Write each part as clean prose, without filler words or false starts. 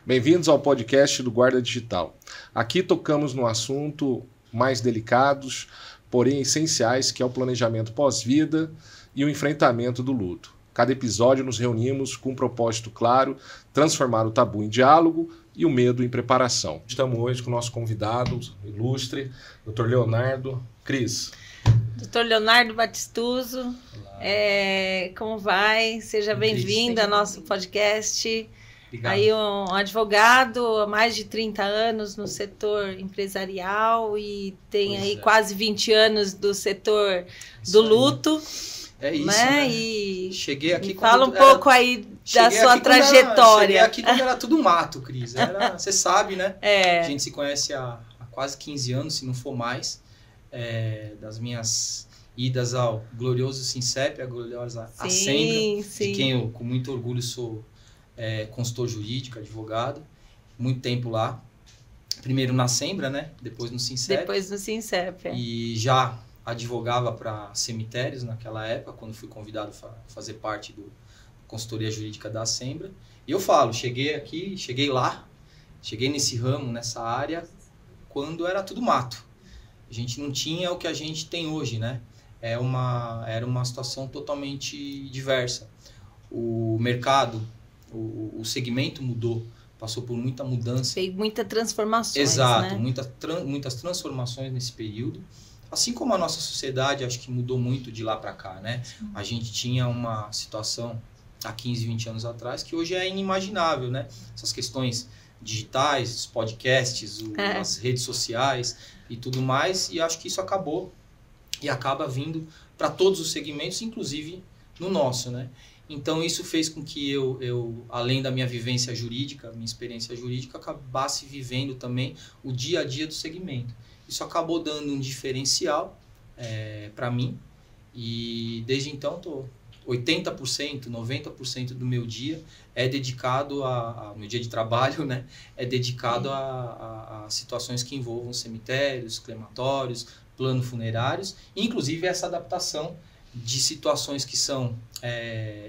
Bem-vindos ao podcast do Guarda Digital. Aqui tocamos no assunto mais delicados, porém essenciais, que é o planejamento pós-vida e o enfrentamento do luto. Cada episódio nos reunimos com um propósito claro, transformar o tabu em diálogo e o medo em preparação. Estamos hoje com o nosso convidado ilustre, Dr. Leonardo. Cris. Dr. Leonardo Batistuso, como vai? Seja bem-vindo ao nosso podcast. Obrigado. Aí um advogado há mais de 30 anos no setor empresarial e tem aí quase 20 anos do setor do luto. É isso, né? E cheguei aqui fala um pouco aí da sua trajetória. Cheguei aqui quando era tudo mato, Cris. Você sabe, né? A gente se conhece há quase 15 anos, se não for mais. Das minhas idas ao glorioso Sincep, a gloriosa Assembra, de quem eu com muito orgulho sou consultor jurídico, advogado, muito tempo lá. Primeiro na Assembra, né? Depois no Sincep. Depois no Sincep, E já advogava para cemitérios naquela época, quando fui convidado a fazer parte do consultoria jurídica da Assembra. E eu falo, cheguei nesse ramo, nessa área, quando era tudo mato. A gente não tinha o que a gente tem hoje, né? Era uma situação totalmente diversa. O mercado, o segmento mudou, passou por muita mudança. Fez muitas transformações. Exato, né? muitas transformações nesse período. Assim como a nossa sociedade, acho que mudou muito de lá para cá, né? A gente tinha uma situação há 15, 20 anos atrás que hoje é inimaginável, né? Essas questões digitais, os podcasts, as redes sociais e tudo mais, e acho que isso acabou e acaba vindo para todos os segmentos, inclusive no nosso, né? Então isso fez com que eu, além da minha vivência jurídica, minha experiência jurídica, acabasse vivendo também o dia a dia do segmento. Isso acabou dando um diferencial para mim, e desde então 80%, 90% do meu dia é dedicado meu dia de trabalho, né? É dedicado a situações que envolvam cemitérios, crematórios, planos funerários, inclusive essa adaptação de situações que são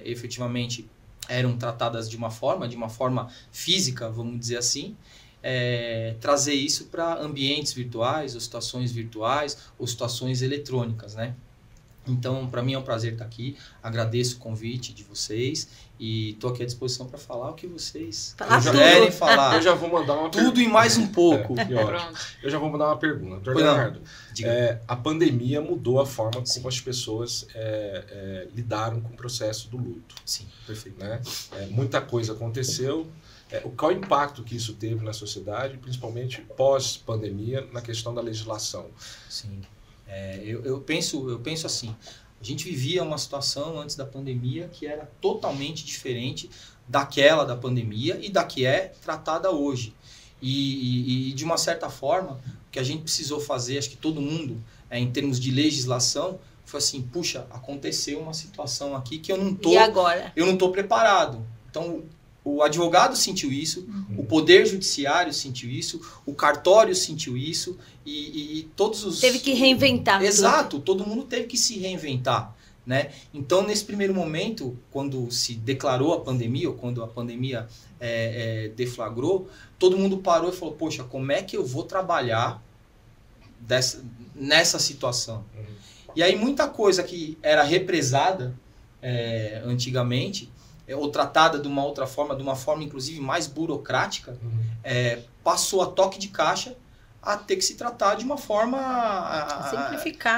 efetivamente eram tratadas de uma forma física, vamos dizer assim, trazer isso para ambientes virtuais, ou situações virtuais, ou situações eletrônicas, né? Então, para mim é um prazer estar aqui, agradeço o convite de vocês e estou aqui à disposição para falar o que vocês quiserem falar. Eu já vou mandar uma tudo e mais um pouco. Eu já vou mandar uma pergunta. Doutor Leonardo, a pandemia mudou a forma como as pessoas lidaram com o processo do luto. Sim, perfeito. Né? Muita coisa aconteceu. Qual o impacto que isso teve na sociedade, principalmente pós-pandemia, na questão da legislação? Sim. Eu penso assim, a gente vivia uma situação antes da pandemia que era totalmente diferente daquela da pandemia e da que é tratada hoje. E de uma certa forma, o que a gente precisou fazer, acho que todo mundo, em termos de legislação, foi assim, puxa, aconteceu uma situação aqui que eu não tô preparado. Então, o advogado sentiu isso, o Poder Judiciário sentiu isso, o cartório sentiu isso e todos os... Teve que reinventar. Exato, todo mundo teve que se reinventar, né? Então, nesse primeiro momento, quando se declarou a pandemia, ou quando a pandemia deflagrou, todo mundo parou e falou, poxa, como é que eu vou trabalhar nessa situação? E aí, muita coisa que era represada antigamente, ou tratada de uma outra forma, de uma forma inclusive mais burocrática, passou a toque de caixa a ter que se tratar de uma forma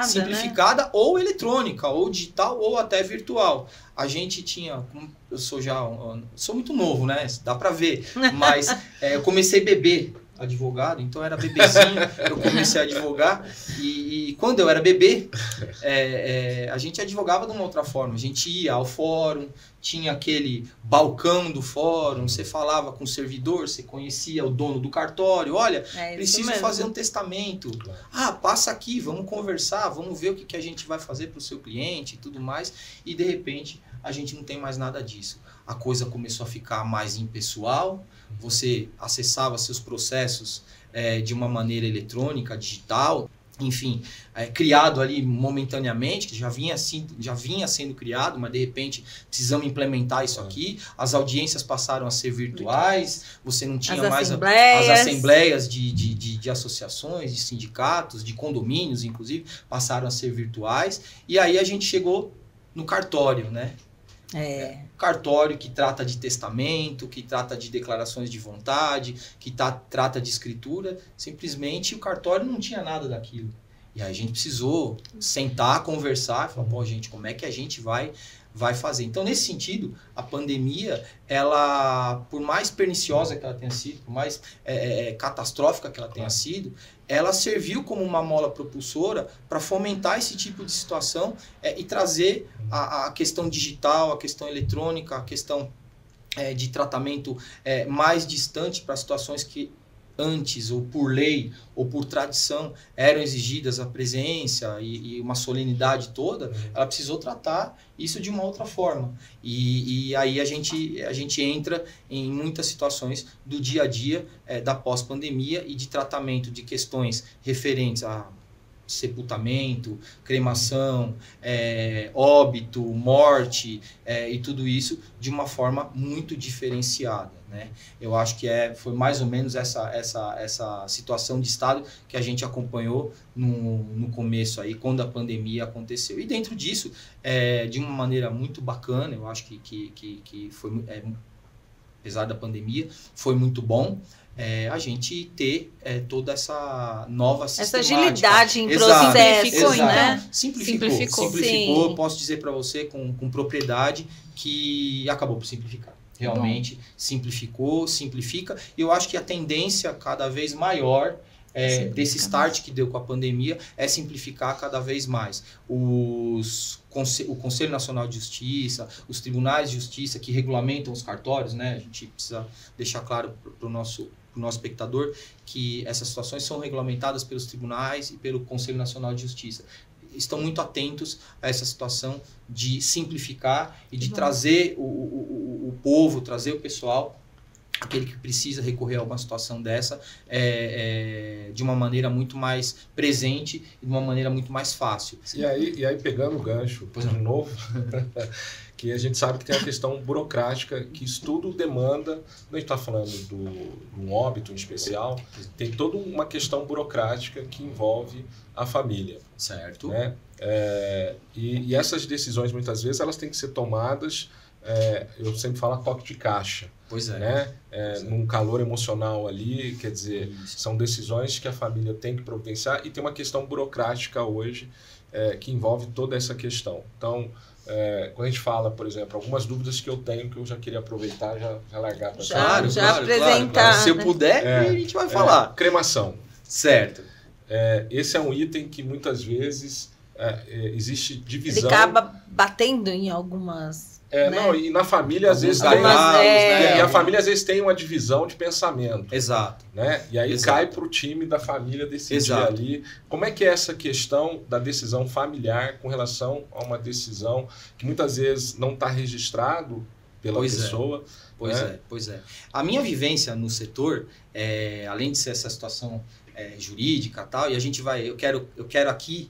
simplificada, né? Ou eletrônica, ou digital, ou até virtual. A gente tinha, eu sou muito novo, né? Dá para ver, mas eu comecei bebê advogado, então era bebezinho, eu comecei a advogar e quando eu era bebê, a gente advogava de uma outra forma, a gente ia ao fórum, tinha aquele balcão do fórum, você falava com o servidor, você conhecia o dono do cartório, olha, preciso fazer um testamento, passa aqui, vamos conversar, vamos ver o que a gente vai fazer para o seu cliente e tudo mais, e de repente a gente não tem mais nada disso. A coisa começou a ficar mais impessoal, você acessava seus processos de uma maneira eletrônica, digital, enfim, criado ali momentaneamente, que já vinha sendo criado, mas de repente precisamos implementar isso aqui. As audiências passaram a ser virtuais, você não tinha mais as assembleias de associações, de sindicatos, de condomínios, inclusive, passaram a ser virtuais. E aí a gente chegou no cartório, né? Cartório que trata de testamento, que trata de declarações de vontade, que trata de escritura. Simplesmente o cartório não tinha nada daquilo. E aí a gente precisou sentar, conversar e falar, pô, gente, como é que a gente vai fazer? Então, nesse sentido, a pandemia, ela, por mais perniciosa que ela tenha sido, por mais catastrófica que ela tenha sido, ela serviu como uma mola propulsora para fomentar esse tipo de situação e trazer a questão digital, a questão eletrônica, a questão de tratamento mais distante para situações que antes, ou por lei, ou por tradição, eram exigidas a presença e uma solenidade toda, ela precisou tratar isso de uma outra forma. E aí a gente entra em muitas situações do dia a dia da pós-pandemia e de tratamento de questões referentes a sepultamento, cremação, óbito, morte e tudo isso de uma forma muito diferenciada, né? Eu acho que foi mais ou menos essa situação de estado que a gente acompanhou no começo aí, quando a pandemia aconteceu. E dentro disso, de uma maneira muito bacana, eu acho que foi, apesar da pandemia, foi muito bom. A gente ter toda essa nova sistemática. Essa agilidade em processo, né? Simplificou. Posso dizer para você com propriedade que acabou por simplificar. Realmente simplifica. E eu acho que a tendência cada vez maior desse start que deu com a pandemia é simplificar cada vez mais. O Conselho Nacional de Justiça, os tribunais de justiça que regulamentam os cartórios, né? A gente precisa deixar claro para o nosso espectador que essas situações são regulamentadas pelos tribunais e pelo Conselho Nacional de Justiça. Estão muito atentos a essa situação de simplificar e de trazer o povo, trazer o pessoal, aquele que precisa recorrer a uma situação dessa, de uma maneira muito mais presente e de uma maneira muito mais fácil. E aí pegando o gancho de novo, que a gente sabe que tem a questão burocrática, que isso tudo demanda, não a gente está falando de um óbito em especial, tem toda uma questão burocrática que envolve a família. Certo. Né? E essas decisões, muitas vezes, elas têm que ser tomadas, eu sempre falo, a toque de caixa. Pois é. Né? Num calor emocional ali, quer dizer, são decisões que a família tem que providenciar e tem uma questão burocrática hoje que envolve toda essa questão. Então, quando a gente fala, por exemplo, algumas dúvidas que eu tenho, que eu já queria aproveitar e já largar para Claro, apresentar. Se eu puder, a gente vai falar. Cremação. Certo. Esse é um item que muitas vezes existe divisão. Ele acaba batendo em algumas... né? Não, e na família às vezes tem... E a família às vezes tem uma divisão de pensamento. Exato. Né? E aí cai para o time da família decidir ali. Como é que é essa questão da decisão familiar com relação a uma decisão que muitas vezes não está registrado pela pessoa? Pois é. A minha vivência no setor, além de ser essa situação jurídica e tal, e a gente vai... Eu quero aqui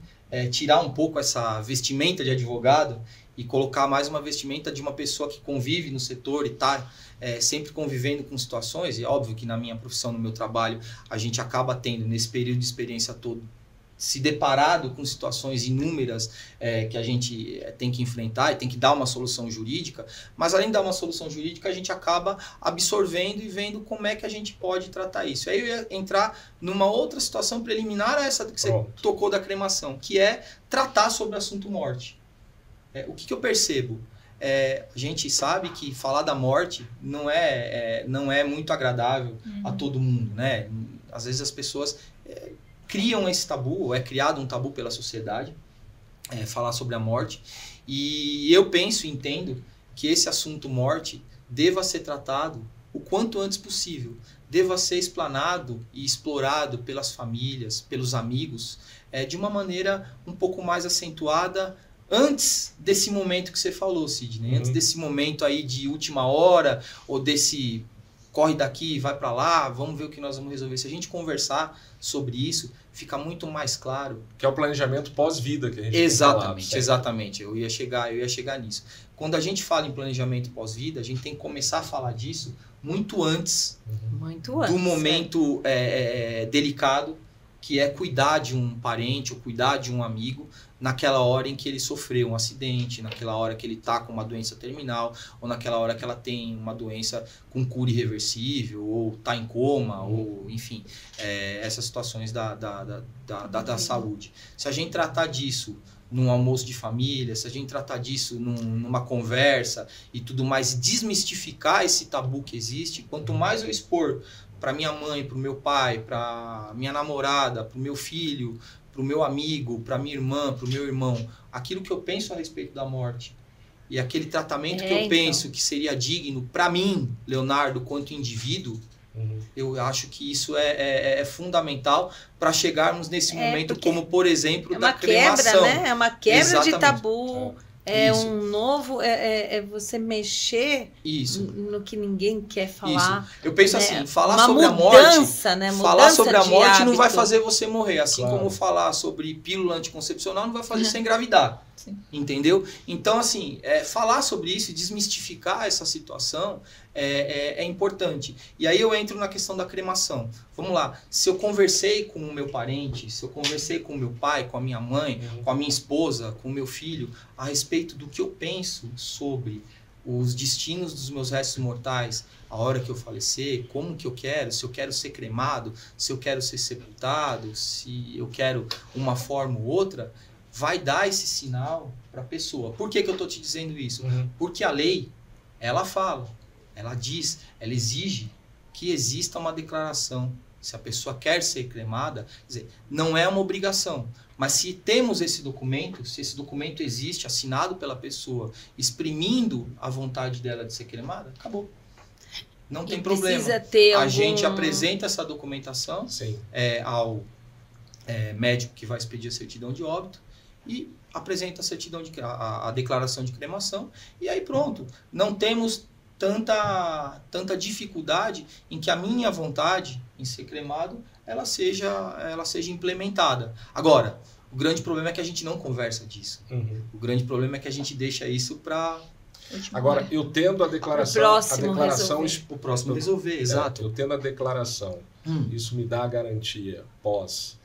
tirar um pouco essa vestimenta de advogado e colocar mais uma vestimenta de uma pessoa que convive no setor e está sempre convivendo com situações. E é óbvio que na minha profissão, no meu trabalho, a gente acaba tendo, nesse período de experiência todo, se deparado com situações inúmeras que a gente tem que enfrentar e tem que dar uma solução jurídica. Mas além de dar uma solução jurídica, a gente acaba absorvendo e vendo como é que a gente pode tratar isso. Aí eu ia entrar numa outra situação preliminar a essa que você tocou da cremação, que é tratar sobre o assunto morte. O que eu percebo? A gente sabe que falar da morte não é muito agradável a todo mundo, né? Às vezes as pessoas criam esse tabu, ou é criado um tabu pela sociedade, falar sobre a morte. E eu penso e entendo que esse assunto morte deva ser tratado o quanto antes possível. Deva ser explanado e explorado pelas famílias, pelos amigos, de uma maneira um pouco mais acentuada, antes desse momento que você falou, Sidney, antes desse momento aí de última hora, ou desse corre daqui, vai para lá, vamos ver o que nós vamos resolver. Se a gente conversar sobre isso, fica muito mais claro. Que é o planejamento pós-vida que a gente Exatamente, tem falado, exatamente. Eu ia chegar nisso. Quando a gente fala em planejamento pós-vida, a gente tem que começar a falar disso muito antes, do momento delicado, que é cuidar de um parente ou cuidar de um amigo naquela hora em que ele sofreu um acidente, naquela hora que ele está com uma doença terminal, ou naquela hora que ela tem uma doença com cura irreversível, ou está em coma, ou enfim, essas situações da saúde. Se a gente tratar disso num almoço de família, se a gente tratar disso numa conversa e tudo mais, desmistificar esse tabu que existe, quanto mais eu expor para minha mãe, para o meu pai, para minha namorada, para o meu filho, para o meu amigo, para minha irmã, para o meu irmão, aquilo que eu penso a respeito da morte e aquele tratamento que eu penso que seria digno para mim, Leonardo, quanto indivíduo, eu acho que isso é fundamental para chegarmos nesse momento, como por exemplo da cremação. Quebra, né? É uma quebra Exatamente. de tabu. Um novo, você mexer no que ninguém quer falar. Isso. Eu penso assim, falar sobre a morte, falar sobre a morte não vai fazer você morrer, assim como falar sobre pílula anticoncepcional não vai fazer você engravidar. Sim. Entendeu? Então, assim, falar sobre isso e desmistificar essa situação é importante. E aí eu entro na questão da cremação. Vamos lá, se eu conversei com o meu parente, se eu conversei com o meu pai, com a minha mãe, com a minha esposa, com o meu filho, a respeito do que eu penso sobre os destinos dos meus restos mortais, a hora que eu falecer, como que eu quero, se eu quero ser cremado, se eu quero ser sepultado, se eu quero uma forma ou outra, vai dar esse sinal para a pessoa. Por que eu estou te dizendo isso? Porque a lei, ela fala, ela diz, ela exige que exista uma declaração. Se a pessoa quer ser cremada, quer dizer, não é uma obrigação. Mas se temos esse documento, se esse documento existe, assinado pela pessoa, exprimindo a vontade dela de ser cremada, acabou. Não tem problema. A gente apresenta essa documentação ao médico que vai expedir a certidão de óbito e apresenta a declaração de cremação e aí pronto. Não temos tanta dificuldade em que a minha vontade em ser cremado ela seja implementada. Agora, o grande problema é que a gente não conversa disso. O grande problema é que a gente deixa isso para... Agora, eu tendo a declaração... O próximo resolver, exato. Eu tendo a declaração, isso me dá a garantia pós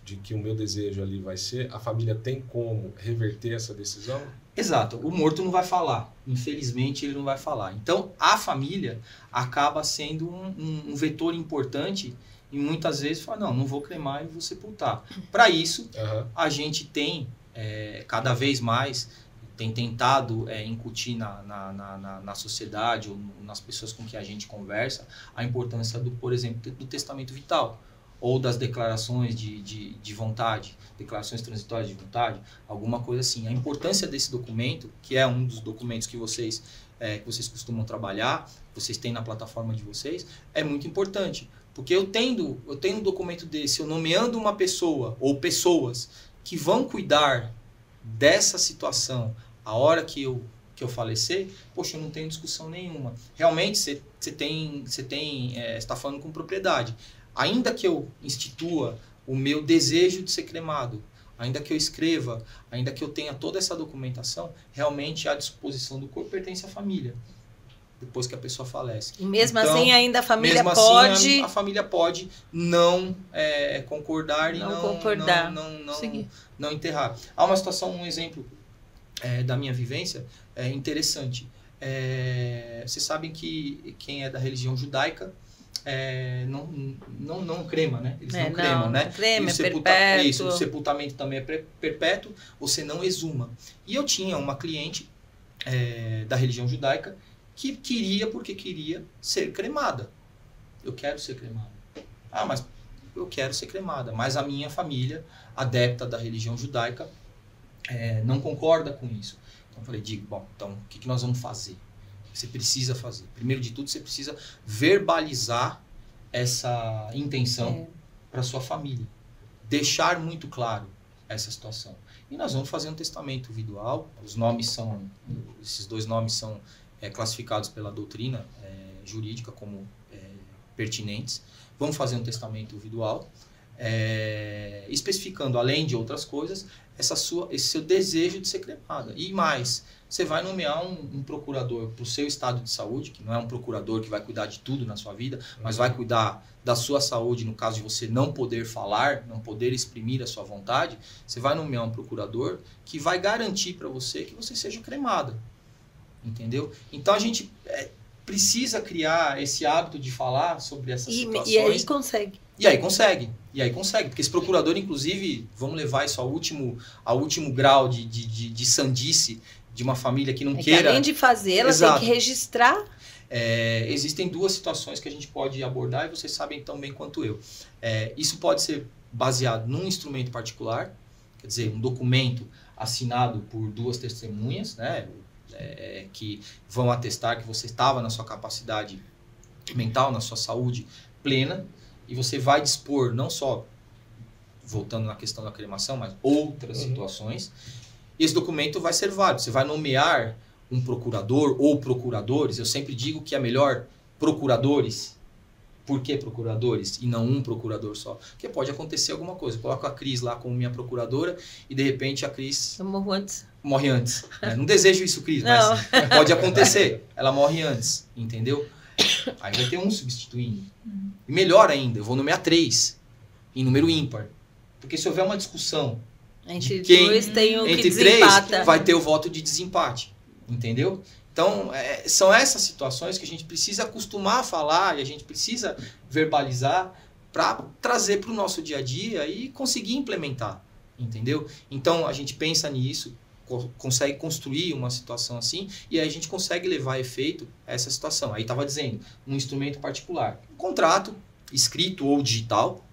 de que o meu desejo ali vai ser, a família tem como reverter essa decisão? Exato. O morto não vai falar. Infelizmente, ele não vai falar. Então, a família acaba sendo um vetor importante e muitas vezes fala, não vou cremar e vou sepultar. Para isso, a gente tem cada vez mais tem tentado incutir na sociedade ou nas pessoas com que a gente conversa a importância, por exemplo, do testamento vital ou das declarações de vontade, declarações transitórias de vontade, alguma coisa assim. A importância desse documento, que é um dos documentos que vocês costumam trabalhar, vocês têm na plataforma de vocês, é muito importante. Porque eu tendo um documento desse, eu nomeando uma pessoa ou pessoas que vão cuidar dessa situação a hora que eu falecer, poxa, eu não tenho discussão nenhuma. Realmente, você está falando com propriedade. Ainda que eu institua o meu desejo de ser cremado, ainda que eu escreva, ainda que eu tenha toda essa documentação, realmente a disposição do corpo pertence à família, depois que a pessoa falece. E mesmo então, assim, ainda a família pode... Assim, a família pode não concordar e não enterrar. Há uma situação, um exemplo da minha vivência interessante. Vocês sabem que quem é da religião judaica não crema, né? Eles não cremam, né? Crema, perpétuo. Isso, o sepultamento também é perpétuo, você não exuma. E eu tinha uma cliente da religião judaica que queria ser cremada. Eu quero ser cremada. Mas eu quero ser cremada. Mas a minha família, adepta da religião judaica, não concorda com isso. Então eu falei, então o que nós vamos fazer? Você precisa fazer. Primeiro de tudo, você precisa verbalizar essa intenção para sua família. Deixar muito claro essa situação. E nós vamos fazer um testamento vidual. Esses dois nomes são classificados pela doutrina jurídica como pertinentes. Vamos fazer um testamento individual, especificando, além de outras coisas, esse seu desejo de ser cremada. E mais, você vai nomear um procurador para o seu estado de saúde, que não é um procurador que vai cuidar de tudo na sua vida, mas vai cuidar da sua saúde no caso de você não poder falar, não poder exprimir a sua vontade. Você vai nomear um procurador que vai garantir para você que você seja cremada. Entendeu? Então a gente precisa criar esse hábito de falar sobre essas situações. E aí consegue. E aí consegue, porque esse procurador, inclusive, vamos levar isso ao último grau de sandice de uma família que não queira... Que além de fazer, ela tem que registrar. Existem duas situações que a gente pode abordar e vocês sabem tão bem quanto eu. Isso pode ser baseado num instrumento particular, quer dizer, um documento assinado por duas testemunhas, né, que vão atestar que você estava na sua capacidade mental, na sua saúde plena, e você vai dispor não só, voltando na questão da cremação, mas outras situações. E esse documento vai ser válido. Você vai nomear um procurador ou procuradores. Eu sempre digo que é melhor procuradores. Por que procuradores e não um procurador só? Porque pode acontecer alguma coisa. Eu coloco a Cris lá como minha procuradora e de repente a Cris... Eu morro antes. Morre antes. Não desejo isso, Cris, mas pode acontecer. Ela morre antes, entendeu? Aí vai ter um substituindo. E melhor ainda, eu vou nomear 3 em número ímpar. Porque se houver uma discussão entre dois, tem um entre que desempata. 3, vai ter o voto de desempate. Entendeu? Então, são essas situações que a gente precisa acostumar a falar e a gente precisa verbalizar para trazer para o nosso dia a dia e conseguir implementar. Entendeu? Então, a gente pensa nisso, consegue construir uma situação assim e aí a gente consegue levar a efeito essa situação. Aí estava dizendo, um instrumento particular. Um contrato, escrito ou digital.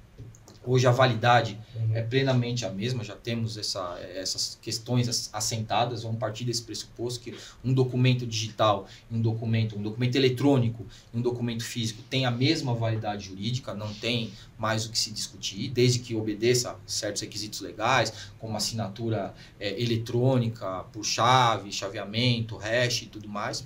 Hoje a validade é plenamente a mesma, já temos essas questões assentadas, vamos partir desse pressuposto que um documento digital, um documento eletrônico e um documento físico tem a mesma validade jurídica, não tem mais o que se discutir, desde que obedeça certos requisitos legais, como assinatura eletrônica, por chave, chaveamento, hash e tudo mais,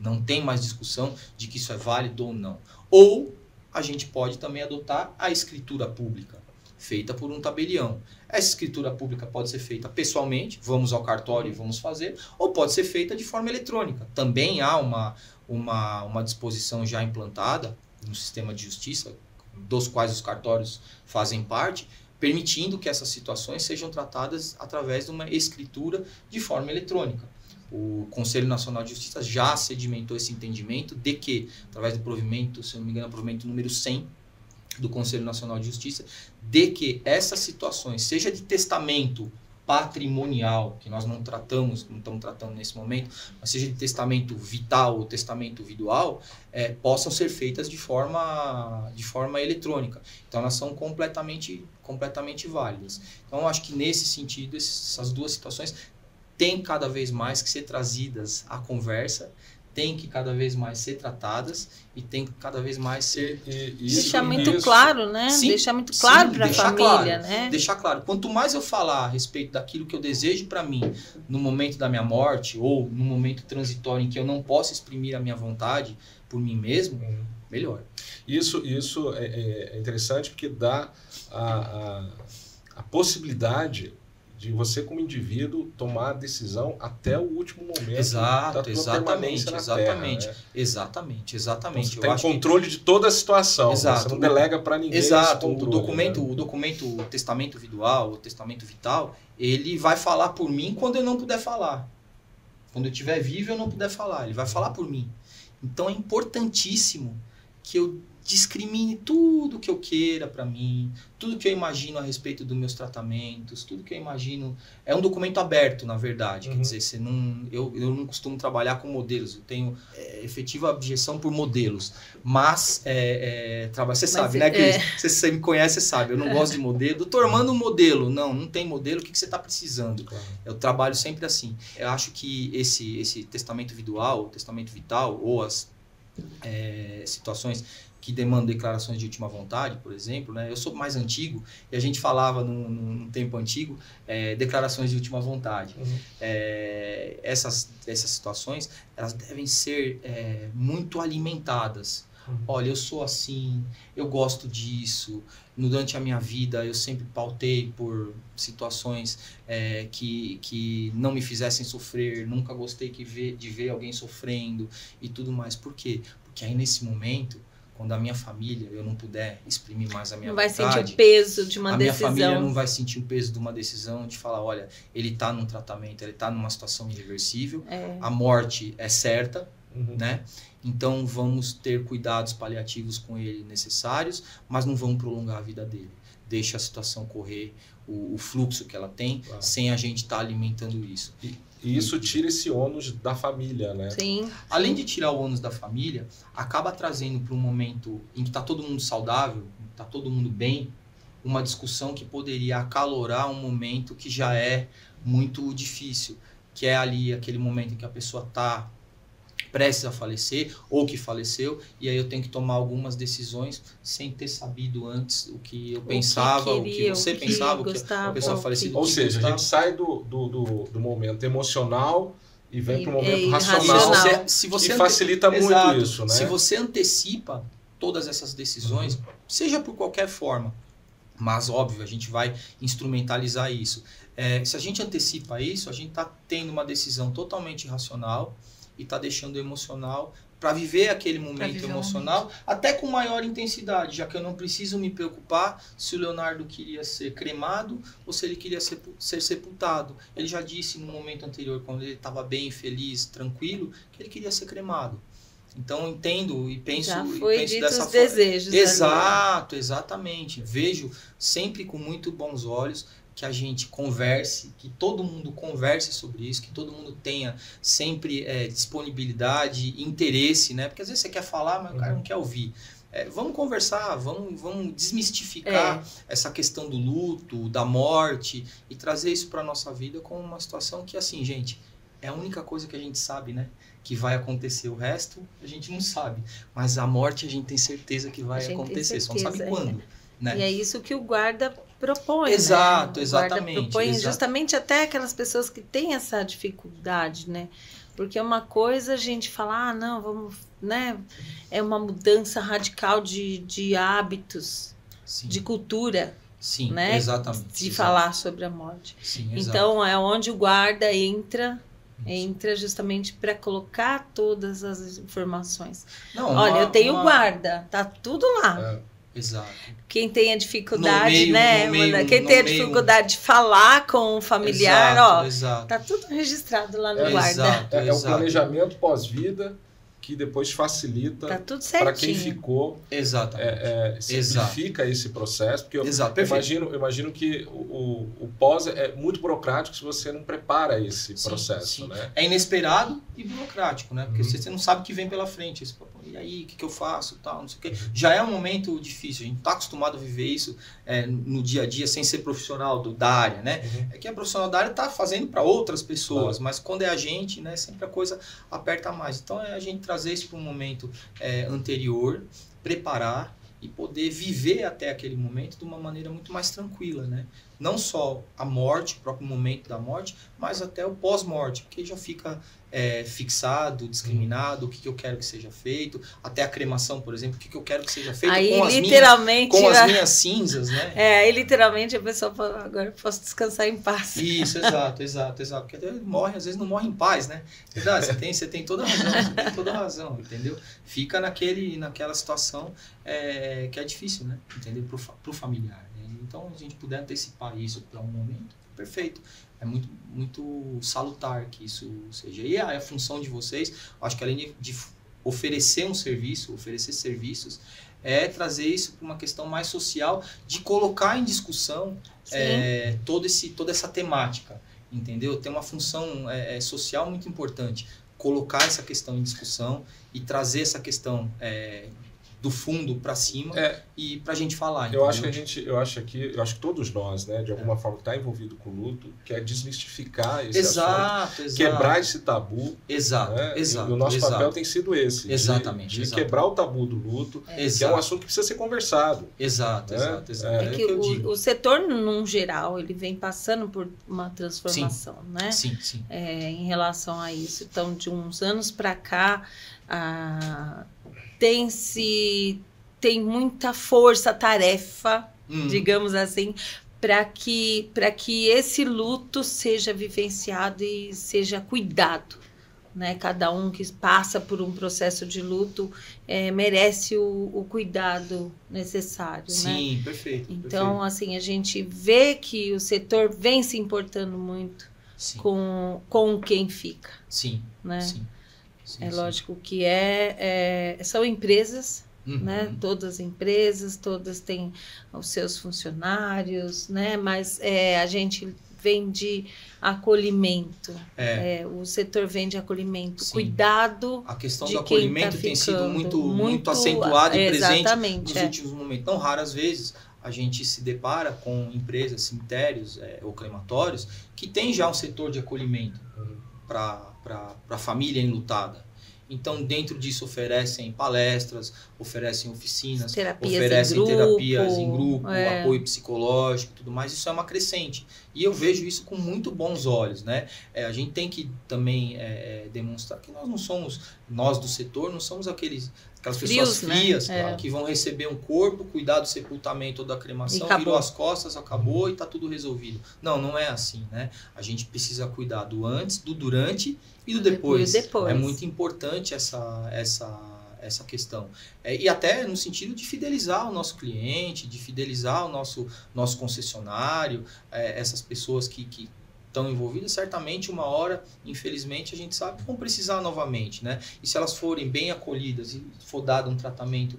não tem mais discussão de que isso é válido ou não. Ou a gente pode também adotar a escritura pública, feita por um tabelião. Essa escritura pública pode ser feita pessoalmente, vamos ao cartório e vamos fazer, ou pode ser feita de forma eletrônica. Também há uma disposição já implantada no sistema de justiça, dos quais os cartórios fazem parte, permitindo que essas situações sejam tratadas através de uma escritura de forma eletrônica. O Conselho Nacional de Justiça já sedimentou esse entendimento de que, através do provimento, se não me engano, é o provimento número 100 do Conselho Nacional de Justiça, de que essas situações, seja de testamento patrimonial, que nós não estamos tratando nesse momento, mas seja de testamento vital ou testamento individual, possam ser feitas de forma eletrônica. Então, elas são completamente válidas. Então, eu acho que nesse sentido, essas duas situações têm cada vez mais que ser trazidas à conversa, têm que cada vez mais ser tratadas e tem que cada vez mais ser... Deixar muito claro, né? Sim, deixar muito claro para a família, né? Deixar claro. Quanto mais eu falar a respeito daquilo que eu desejo para mim no momento da minha morte ou no momento transitório em que eu não posso exprimir a minha vontade por mim mesmo, melhor. Isso é interessante porque dá a possibilidade de você, como indivíduo, tomar a decisão até o último momento da tua permanência na Terra, né? Exatamente. Então, você tem controle de toda a situação. Exato. Você não delega para ninguém. Exato. Esse controle, o documento, o testamento individual, o testamento vital, ele vai falar por mim quando eu não puder falar. Quando eu estiver vivo, eu não puder falar. Ele vai falar por mim. Então, é importantíssimo que eu discrimine tudo que eu queira para mim, tudo que eu imagino a respeito dos meus tratamentos, tudo que eu imagino. É um documento aberto, na verdade. Quer dizer, eu não costumo trabalhar com modelos, eu tenho efetiva objeção por modelos. Mas, você sabe, né, Cris? Você me conhece, você sabe, eu não gosto de modelo. Doutor, manda um modelo. Não tem modelo, o que você está precisando? Claro. Eu trabalho sempre assim. Eu acho que esse testamento individual, o testamento vital, ou as situações que demandam declarações de última vontade, por exemplo, né? Eu sou mais antigo e a gente falava num tempo antigo declarações de última vontade. Essas situações, elas devem ser muito alimentadas. Olha, eu sou assim, eu gosto disso. Durante a minha vida, eu sempre pautei por situações que não me fizessem sofrer. Nunca gostei de ver alguém sofrendo e tudo mais. Por quê? Porque aí, nesse momento, quando a minha família, eu não puder exprimir mais a minha vontade... Não vai sentir o peso de uma decisão. A minha família não vai sentir o peso de uma decisão, de falar, olha, ele está num tratamento, ele está numa situação irreversível, a morte é certa, né? Então, vamos ter cuidados paliativos com ele necessários, mas não vamos prolongar a vida dele. Deixa a situação correr, o fluxo que ela tem, sem a gente estar alimentando isso. E isso tira esse ônus da família, né? Sim. Além de tirar o ônus da família, acaba trazendo para um momento em que está todo mundo saudável, está todo mundo bem, uma discussão que poderia acalorar um momento que já é muito difícil, que é ali aquele momento em que a pessoa está prestes a falecer ou que faleceu, e aí eu tenho que tomar algumas decisões sem ter sabido antes o que eu pensava, o que você pensava, o que a pessoa falecida. Ou seja, a gente sai do momento emocional e vem para o momento racional, que facilita muito isso, né? Se você antecipa todas essas decisões, seja por qualquer forma, mas óbvio, a gente vai instrumentalizar isso. Se a gente antecipa isso, a gente está tendo uma decisão totalmente racional e está deixando o emocional para viver aquele momento emocional até com maior intensidade, já que eu não preciso me preocupar se o Leonardo queria ser cremado ou se ele queria ser sepultado. Ele já disse no momento anterior, quando ele estava bem, feliz, tranquilo, que ele queria ser cremado. Então, entendo e penso, já foi penso dito dessa os forma. Desejos. Exato, exatamente. Vejo sempre com muito bons olhos que a gente converse, que todo mundo converse sobre isso, que todo mundo tenha sempre disponibilidade, interesse, né? Porque às vezes você quer falar, mas o cara não quer ouvir. Vamos conversar, vamos desmistificar essa questão do luto, da morte e trazer isso para a nossa vida como uma situação que, assim, gente, é a única coisa que a gente sabe, né? Que vai acontecer. O resto a gente não sabe. Mas a morte a gente tem certeza que vai acontecer, só não sabe quando. Né? E é isso que o guarda propõe. Exato, né? exatamente. Propõe justamente até aquelas pessoas que têm essa dificuldade, né? Porque uma coisa a gente fala, não, vamos, né? É uma mudança radical de hábitos, de cultura. Sim, né? Exatamente. De falar sobre a morte. Sim, então, é onde o guarda entra justamente para colocar todas as informações. Não, olha, eu tenho guarda, tá tudo lá. Exato. Quem tem a dificuldade, quem tem a dificuldade de falar com o familiar, exato. Tá tudo registrado lá no guarda. É o planejamento pós-vida que depois facilita para quem ficou. Simplifica esse processo, porque eu imagino que o pós é muito burocrático se você não prepara esse processo. Sim. Né? É inesperado e burocrático, né? Porque você não sabe o que vem pela frente. Você fala, e aí, o que eu faço? Tal, não sei o quê. Já é um momento difícil, a gente está acostumado a viver isso no dia a dia sem ser profissional da área, né? É que a profissional da área está fazendo para outras pessoas, mas quando é a gente, né, sempre a coisa aperta mais. Então é a gente trazer isso para um momento anterior, preparar e poder viver até aquele momento de uma maneira muito mais tranquila, né? Não só a morte, o próprio momento da morte, mas até o pós-morte, porque já fica fixado, discriminado, o que eu quero que seja feito, até a cremação, por exemplo, o que eu quero que seja feito aí, com as minhas cinzas, né? Aí literalmente a pessoa fala, agora eu posso descansar em paz. Isso, exato. Porque até às vezes não morre em paz, né? Verdade, você tem toda a razão, entendeu? Fica naquela situação que é difícil, né? Entendeu? Pro familiar. Né? Então, a gente puder antecipar isso para um momento, perfeito. É muito, muito salutar que isso seja. E a função de vocês, acho que além de oferecer um serviço, oferecer serviços, é trazer isso para uma questão mais social, de colocar em discussão toda essa temática, entendeu? Tem uma função social muito importante, colocar essa questão em discussão e trazer essa questão do fundo para cima e para a gente falar. Eu acho que todos nós, né, de alguma forma, está envolvido com o luto, quer desmistificar esse assunto, quebrar esse tabu. Exato, né? exato. E o nosso papel tem sido esse, exatamente, de quebrar o tabu do luto, que é um assunto que precisa ser conversado. Exato, né? exato. É que o setor, num geral, ele vem passando por uma transformação, né? Sim, sim. Em relação a isso. Então, de uns anos para cá, tem muita força-tarefa, digamos assim, para que esse luto seja vivenciado e seja cuidado. Né? Cada um que passa por um processo de luto merece o cuidado necessário. Sim, né? Perfeito. Então, assim, a gente vê que o setor vem se importando muito com quem fica. Sim, né? sim. Lógico que são empresas, né? Todas as empresas, todas têm os seus funcionários, né? Mas a gente vem de acolhimento, o setor vem de acolhimento, cuidado. A questão do acolhimento tem sido muito acentuada e presente nos últimos momentos. Não raras vezes a gente se depara com empresas, cemitérios ou crematórios que tem já um setor de acolhimento para a família enlutada. Então, dentro disso, oferecem palestras, oferecem oficinas, oferecem terapias em grupo, apoio psicológico e tudo mais. Isso é uma crescente. E eu vejo isso com muito bons olhos, né? A gente tem que também demonstrar que nós do setor, não somos aquelas pessoas frias, né? Que vão receber um corpo, cuidar do sepultamento ou da cremação, virou as costas, acabou e está tudo resolvido. Não é assim, né? A gente precisa cuidar do antes, do durante e do depois. É muito importante essa questão. E até no sentido de fidelizar o nosso cliente, de fidelizar o nosso concessionário, essas pessoas que estão envolvidas, certamente uma hora, infelizmente, a gente sabe que vão precisar novamente, né? E se elas forem bem acolhidas e for dado um tratamento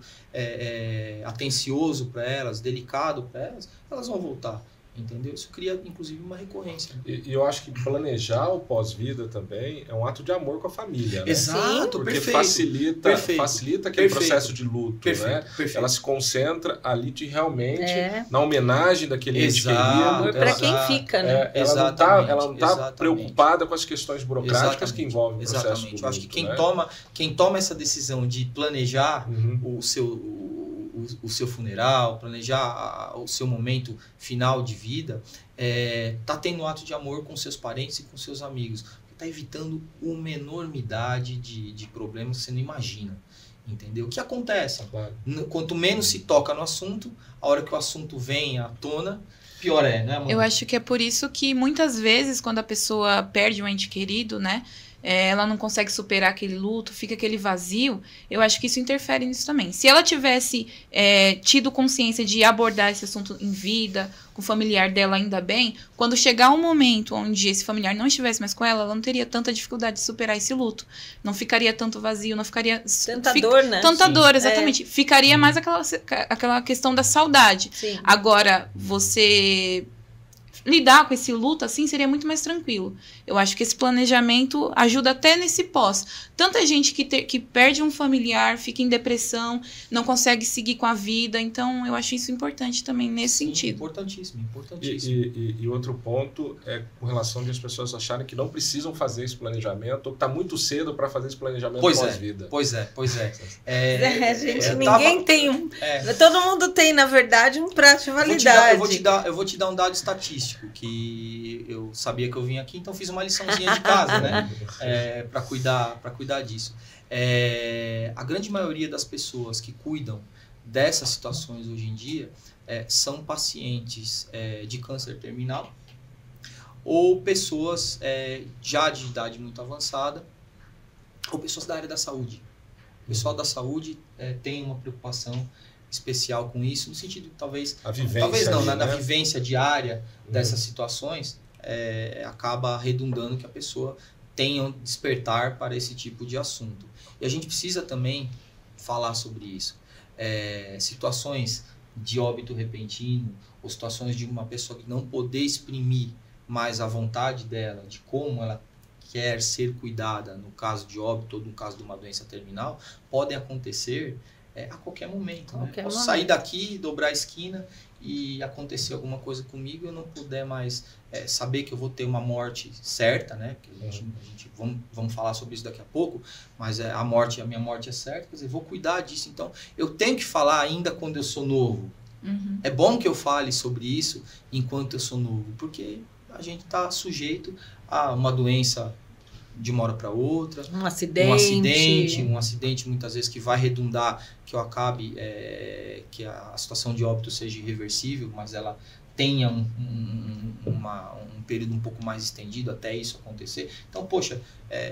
atencioso para elas, delicado para elas, elas vão voltar. Entendeu? Isso cria, inclusive, uma recorrência. E eu acho que planejar o pós-vida também é um ato de amor com a família. Né? Exato, porque perfeito. facilita aquele processo de luto. Né? Ela se concentra ali realmente na homenagem daquele ente querido. Para quem fica, né? Ela não está preocupada com as questões burocráticas que envolvem o processo do luto. Eu acho que quem toma essa decisão de planejar o seu funeral, planejar o seu momento final de vida, está tendo um ato de amor com seus parentes e com seus amigos. Está evitando uma enormidade de problemas que você não imagina. Entendeu? O que acontece? Claro. Quanto menos se toca no assunto, a hora que o assunto vem à tona, pior né, amor? Eu acho que é por isso que muitas vezes, quando a pessoa perde um ente querido, né? Ela não consegue superar aquele luto, fica aquele vazio, eu acho que isso interfere nisso também. Se ela tivesse tido consciência de abordar esse assunto em vida, com o familiar dela ainda bem, quando chegar um momento onde esse familiar não estivesse mais com ela não teria tanta dificuldade de superar esse luto. Não ficaria tanto vazio, não ficaria... Tanta dor, né? Tanta dor, exatamente. Ficaria mais aquela questão da saudade. Sim. Agora, você... lidar com esse luto assim seria muito mais tranquilo. Eu acho que esse planejamento ajuda até nesse pós. Tanta gente que perde um familiar, fica em depressão, não consegue seguir com a vida. Então, eu acho isso importante também nesse sentido. Importantíssimo. E outro ponto é com relação de as pessoas acharem que não precisam fazer esse planejamento ou que está muito cedo para fazer esse planejamento pós-vida. Pois é. Gente, ninguém tem todo mundo tem, na verdade, um prazo de validade. Eu vou te dar um dado estatístico que eu sabia que eu vim aqui, então fiz uma liçãozinha de casa, né? Para cuidar disso. A grande maioria das pessoas que cuidam dessas situações hoje em dia são pacientes de câncer terminal ou pessoas já de idade muito avançada ou pessoas da área da saúde. O pessoal da saúde tem uma preocupação especial com isso, no sentido de talvez não, na vivência diária dessas situações, acaba redundando que a pessoa tenha um despertar para esse tipo de assunto. E a gente precisa também falar sobre isso. Situações de óbito repentino, ou situações de uma pessoa que não poder exprimir mais a vontade dela, de como ela quer ser cuidada, no caso de óbito ou no caso de uma doença terminal, podem acontecer a qualquer momento. Né? Qualquer Posso momento. sair daqui, dobrar a esquina e acontecer alguma coisa comigo, eu não puder mais saber que eu vou ter uma morte certa, né? Porque a gente vamos falar sobre isso daqui a pouco, mas a minha morte é certa, quer dizer, vou cuidar disso. Então, eu tenho que falar ainda quando eu sou novo. É bom que eu fale sobre isso enquanto eu sou novo, porque a gente está sujeito a uma doença de uma hora para outra, um acidente muitas vezes que vai redundar, que eu acabe, que a situação de óbito seja irreversível, mas ela tenha um período um pouco mais estendido até isso acontecer. Então, poxa,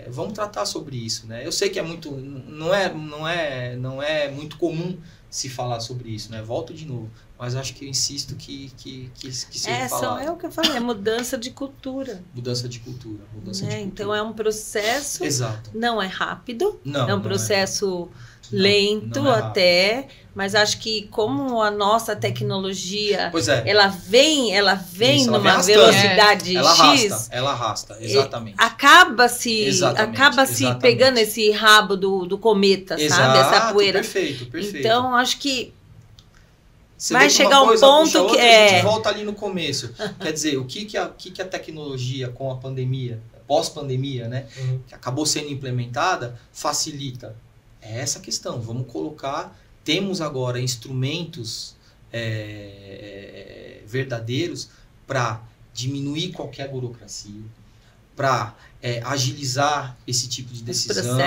vamos tratar sobre isso, né? Eu sei que não é muito comum se falar sobre isso, né? Volto de novo, mas acho que eu insisto que seja falado. É o que eu falei, é mudança de cultura. Mudança de cultura. Então é um processo, exato. Não é rápido, não, é um processo lento até, mas acho que como a nossa tecnologia, ela vem isso, numa velocidade X, ela arrasta, exatamente. Acaba se pegando esse rabo do cometa, exato, sabe? Essa poeira. Perfeito. Então acho que você vai chegar um ponto que a gente volta ali no começo. Quer dizer, o que a tecnologia com a pandemia, pós-pandemia, né, que acabou sendo implementada, facilita? É essa questão. Vamos colocar, temos agora instrumentos verdadeiros para diminuir qualquer burocracia, para agilizar esse tipo de decisão,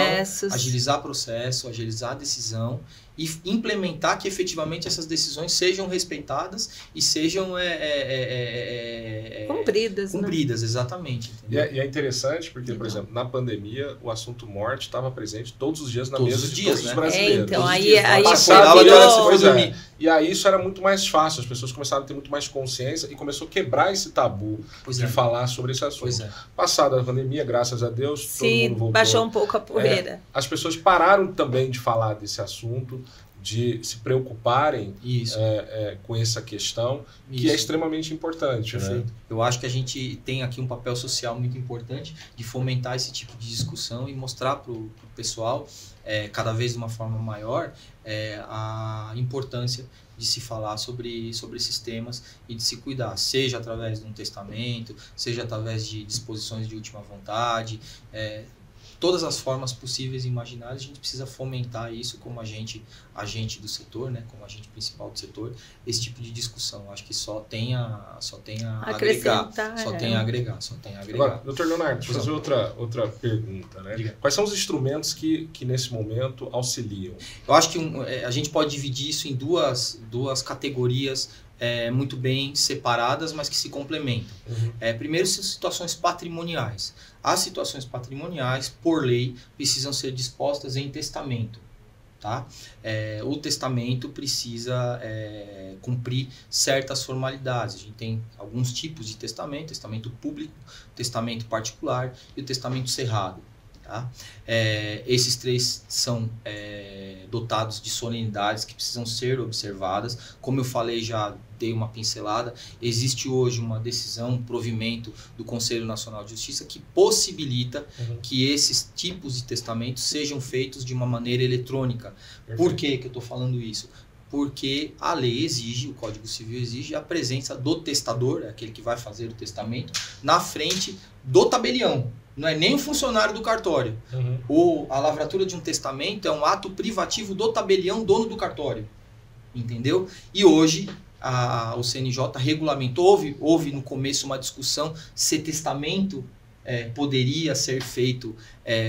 agilizar processo, agilizar a decisão e implementar que efetivamente essas decisões sejam respeitadas e sejam cumpridas, né? Exatamente. E é interessante porque, por exemplo, na pandemia, o assunto morte estava presente todos os dias na mesa de todos os brasileiros. Então, aí e aí isso era muito mais fácil, as pessoas começaram a ter muito mais consciência e começou a quebrar esse tabu de falar sobre esse assunto. Passada a pandemia, graças a Deus, todo mundo voltou. Baixou um pouco a poeira. As pessoas pararam também de falar desse assunto, de se preocuparem com essa questão, que é extremamente importante. Né? Eu acho que a gente tem aqui um papel social muito importante de fomentar esse tipo de discussão e mostrar para o pessoal, cada vez de uma forma maior, a importância de se falar sobre esses temas e de se cuidar, seja através de um testamento, seja através de disposições de última vontade, todas as formas possíveis e imaginárias. A gente precisa fomentar isso como agente do setor, né, como agente principal do setor, esse tipo de discussão. Acho que só tem a agregar. Só tem a agregar. Agora, doutor Leonardo, deixa eu fazer outra pergunta. Né? Diga. Quais são os instrumentos que nesse momento auxiliam? Eu acho que a gente pode dividir isso em duas categorias muito bem separadas, mas que se complementam. Primeiro, são situações patrimoniais. As situações patrimoniais, por lei, precisam ser dispostas em testamento. Tá? O testamento precisa cumprir certas formalidades. A gente tem alguns tipos de testamento: testamento público, testamento particular e o testamento cerrado. Tá? Esses três são dotados de solenidades que precisam ser observadas. Como eu falei, já dei uma pincelada, existe hoje uma decisão, um provimento do Conselho Nacional de Justiça que possibilita que esses tipos de testamentos sejam feitos de uma maneira eletrônica. Perfeito. Por que eu estou falando isso? Porque a lei exige, o Código Civil exige a presença do testador, aquele que vai fazer o testamento, na frente do tabelião. Não é nem um funcionário do cartório. A lavratura de um testamento é um ato privativo do tabelião, dono do cartório. Entendeu? E hoje o CNJ regulamentou, houve no começo uma discussão se testamento poderia ser feito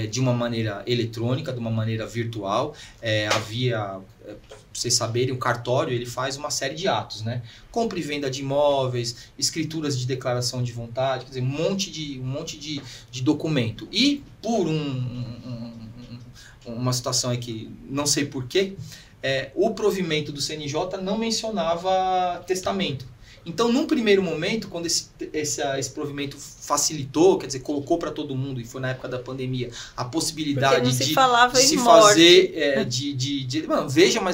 de uma maneira eletrônica, de uma maneira virtual. Havia, pra vocês saberem, o cartório ele faz uma série de atos, né? Compra e venda de imóveis, escrituras de declaração de vontade, quer dizer, um monte de documento. E por uma situação aí que não sei porquê, o provimento do CNJ não mencionava testamento. Então, num primeiro momento, quando esse provimento facilitou, quer dizer, colocou para todo mundo, e foi na época da pandemia, a possibilidade de se fazer...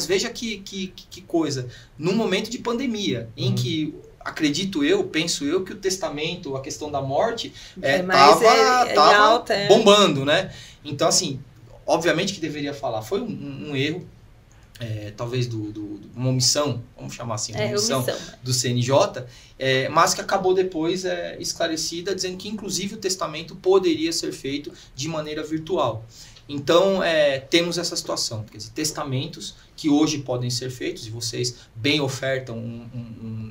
veja que coisa. Num momento de pandemia, em que, penso eu, que o testamento, a questão da morte, estava bombando, né? Então, assim, obviamente que deveria falar. Foi um erro. talvez uma omissão, vamos chamar assim, uma omissão omissão do CNJ, mas que acabou depois esclarecida, dizendo que inclusive o testamento poderia ser feito de maneira virtual. Então, temos essa situação, quer dizer, testamentos que hoje podem ser feitos, e vocês bem ofertam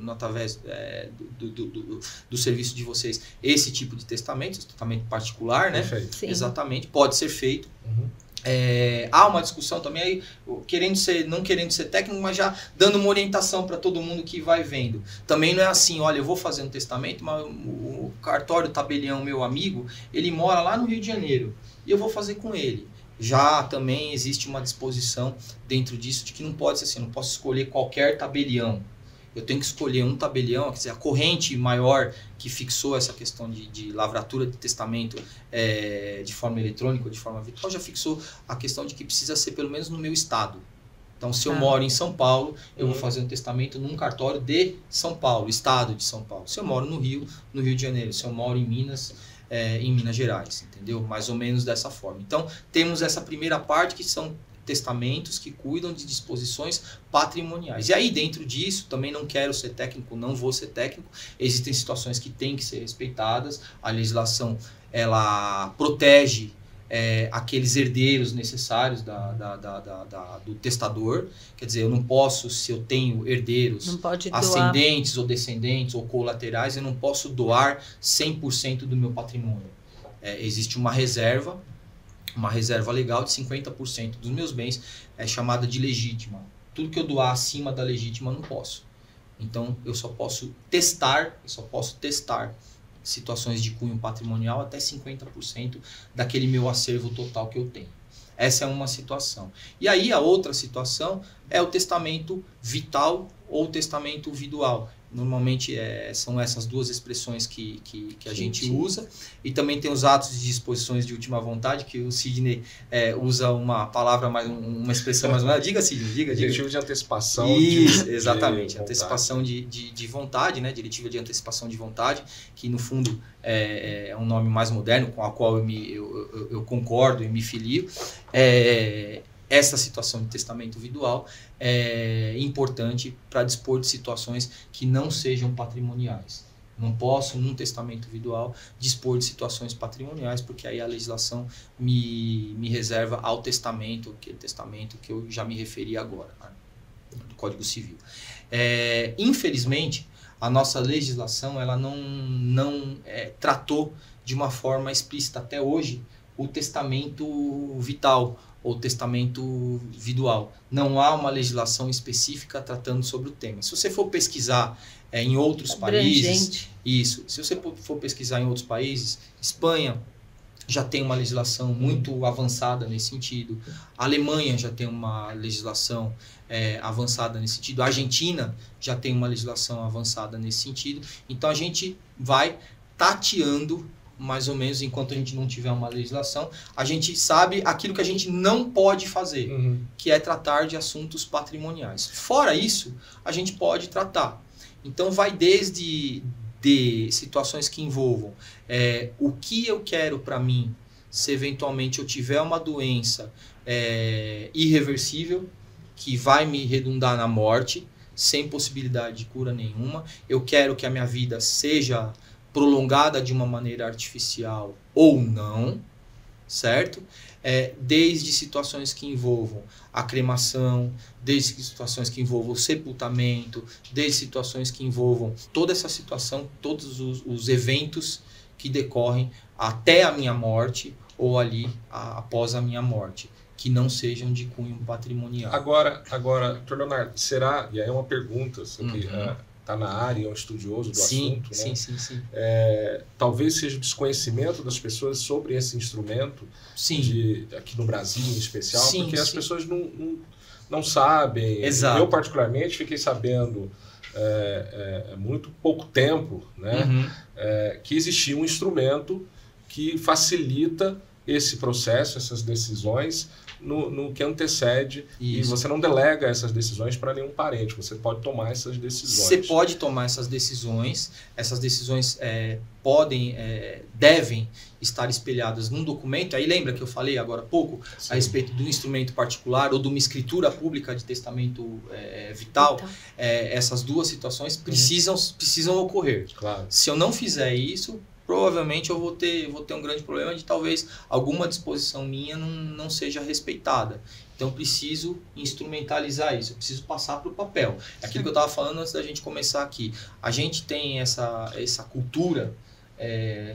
através do serviço de vocês esse tipo de testamento particular, né? Perfeito. Exatamente, pode ser feito. Uhum. Há uma discussão também aí, não querendo ser técnico, mas já dando uma orientação para todo mundo que vai vendo. Também não é assim, olha, eu vou fazer um testamento, mas o cartório tabelião, meu amigo, ele mora lá no Rio de Janeiro e eu vou fazer com ele. Já também existe uma disposição dentro disso de que não pode ser assim, eu não posso escolher qualquer tabelião. Eu tenho que escolher um tabelião, quer dizer, a corrente maior que fixou essa questão de lavratura de testamento de forma eletrônica ou de forma virtual, já fixou a questão de que precisa ser pelo menos no meu estado. Então, se eu moro em São Paulo, eu vou fazer um testamento num cartório de São Paulo, estado de São Paulo. Se eu moro no Rio de Janeiro. Se eu moro em Minas Gerais, entendeu? Mais ou menos dessa forma. Então, temos essa primeira parte que são testamentos que cuidam de disposições patrimoniais. E aí, dentro disso, também não quero ser técnico, não vou ser técnico, existem situações que têm que ser respeitadas, a legislação, ela protege aqueles herdeiros necessários do testador, quer dizer, eu não posso, se eu tenho herdeiros ascendentes ou descendentes ou colaterais, eu não posso doar 100% do meu patrimônio. Existe uma reserva legal de 50% dos meus bens, chamada de legítima. Tudo que eu doar acima da legítima eu não posso. Então, eu só posso testar situações de cunho patrimonial até 50% daquele meu acervo total que eu tenho. Essa é uma situação. E aí, a outra situação é o testamento vital ou testamento vidual. Normalmente são essas duas expressões que a gente usa. E também tem os atos de disposições de última vontade, que o Sidney usa uma palavra, uma expressão mais ou menos. Diga, Sidney, diga. Diretiva de antecipação. Isso, exatamente. Antecipação de vontade, né? Diretiva de antecipação de vontade, que no fundo é um nome mais moderno, com a qual eu concordo e me filio. Essa situação de testamento vidual é importante para dispor de situações que não sejam patrimoniais. Não posso, num testamento vidual, dispor de situações patrimoniais, porque aí a legislação me reserva ao testamento, aquele testamento que eu já me referi agora, né, do Código Civil. Infelizmente, a nossa legislação ela não tratou de uma forma explícita até hoje o testamento vital ou testamento vidual. Não há uma legislação específica tratando sobre o tema. Se você for pesquisar em outros países, se você for pesquisar em outros países, Espanha já tem uma legislação muito avançada nesse sentido, a Alemanha já tem uma legislação avançada nesse sentido, a Argentina já tem uma legislação avançada nesse sentido. Então a gente vai tateando mais ou menos, enquanto a gente não tiver uma legislação, a gente sabe aquilo que a gente não pode fazer, que é tratar de assuntos patrimoniais. Fora isso, a gente pode tratar. Então, vai desde situações que envolvam o que eu quero para mim, se eventualmente eu tiver uma doença irreversível, que vai me redundar na morte, sem possibilidade de cura nenhuma. Eu quero que a minha vida seja prolongada de uma maneira artificial ou não, certo? Desde situações que envolvam a cremação, desde situações que envolvam o sepultamento, desde situações que envolvam toda essa situação, todos os eventos que decorrem até a minha morte ou ali após a minha morte, que não sejam de cunho patrimonial. Agora, Dr. Leonardo, será, e aí é uma pergunta, que está na área, é um estudioso do assunto, né? Sim. Talvez seja o desconhecimento das pessoas sobre esse instrumento, aqui no Brasil em especial, porque as pessoas não sabem. Exato. Eu, particularmente, fiquei sabendo muito pouco tempo, né, que existia um instrumento que facilita esse processo, essas decisões, no que antecede. Isso. E você não delega essas decisões para nenhum parente, você pode tomar essas decisões. Você pode tomar essas decisões podem, devem estar espelhadas num documento, aí lembra que eu falei agora há pouco a respeito do instrumento particular ou de uma escritura pública de testamento vital, essas duas situações precisam ocorrer. Claro. Se eu não fizer isso, provavelmente eu vou ter um grande problema de talvez alguma disposição minha não seja respeitada. Então, eu preciso instrumentalizar isso, eu preciso passar para o papel. É aquilo que eu estava falando antes da gente começar aqui. A gente tem essa cultura,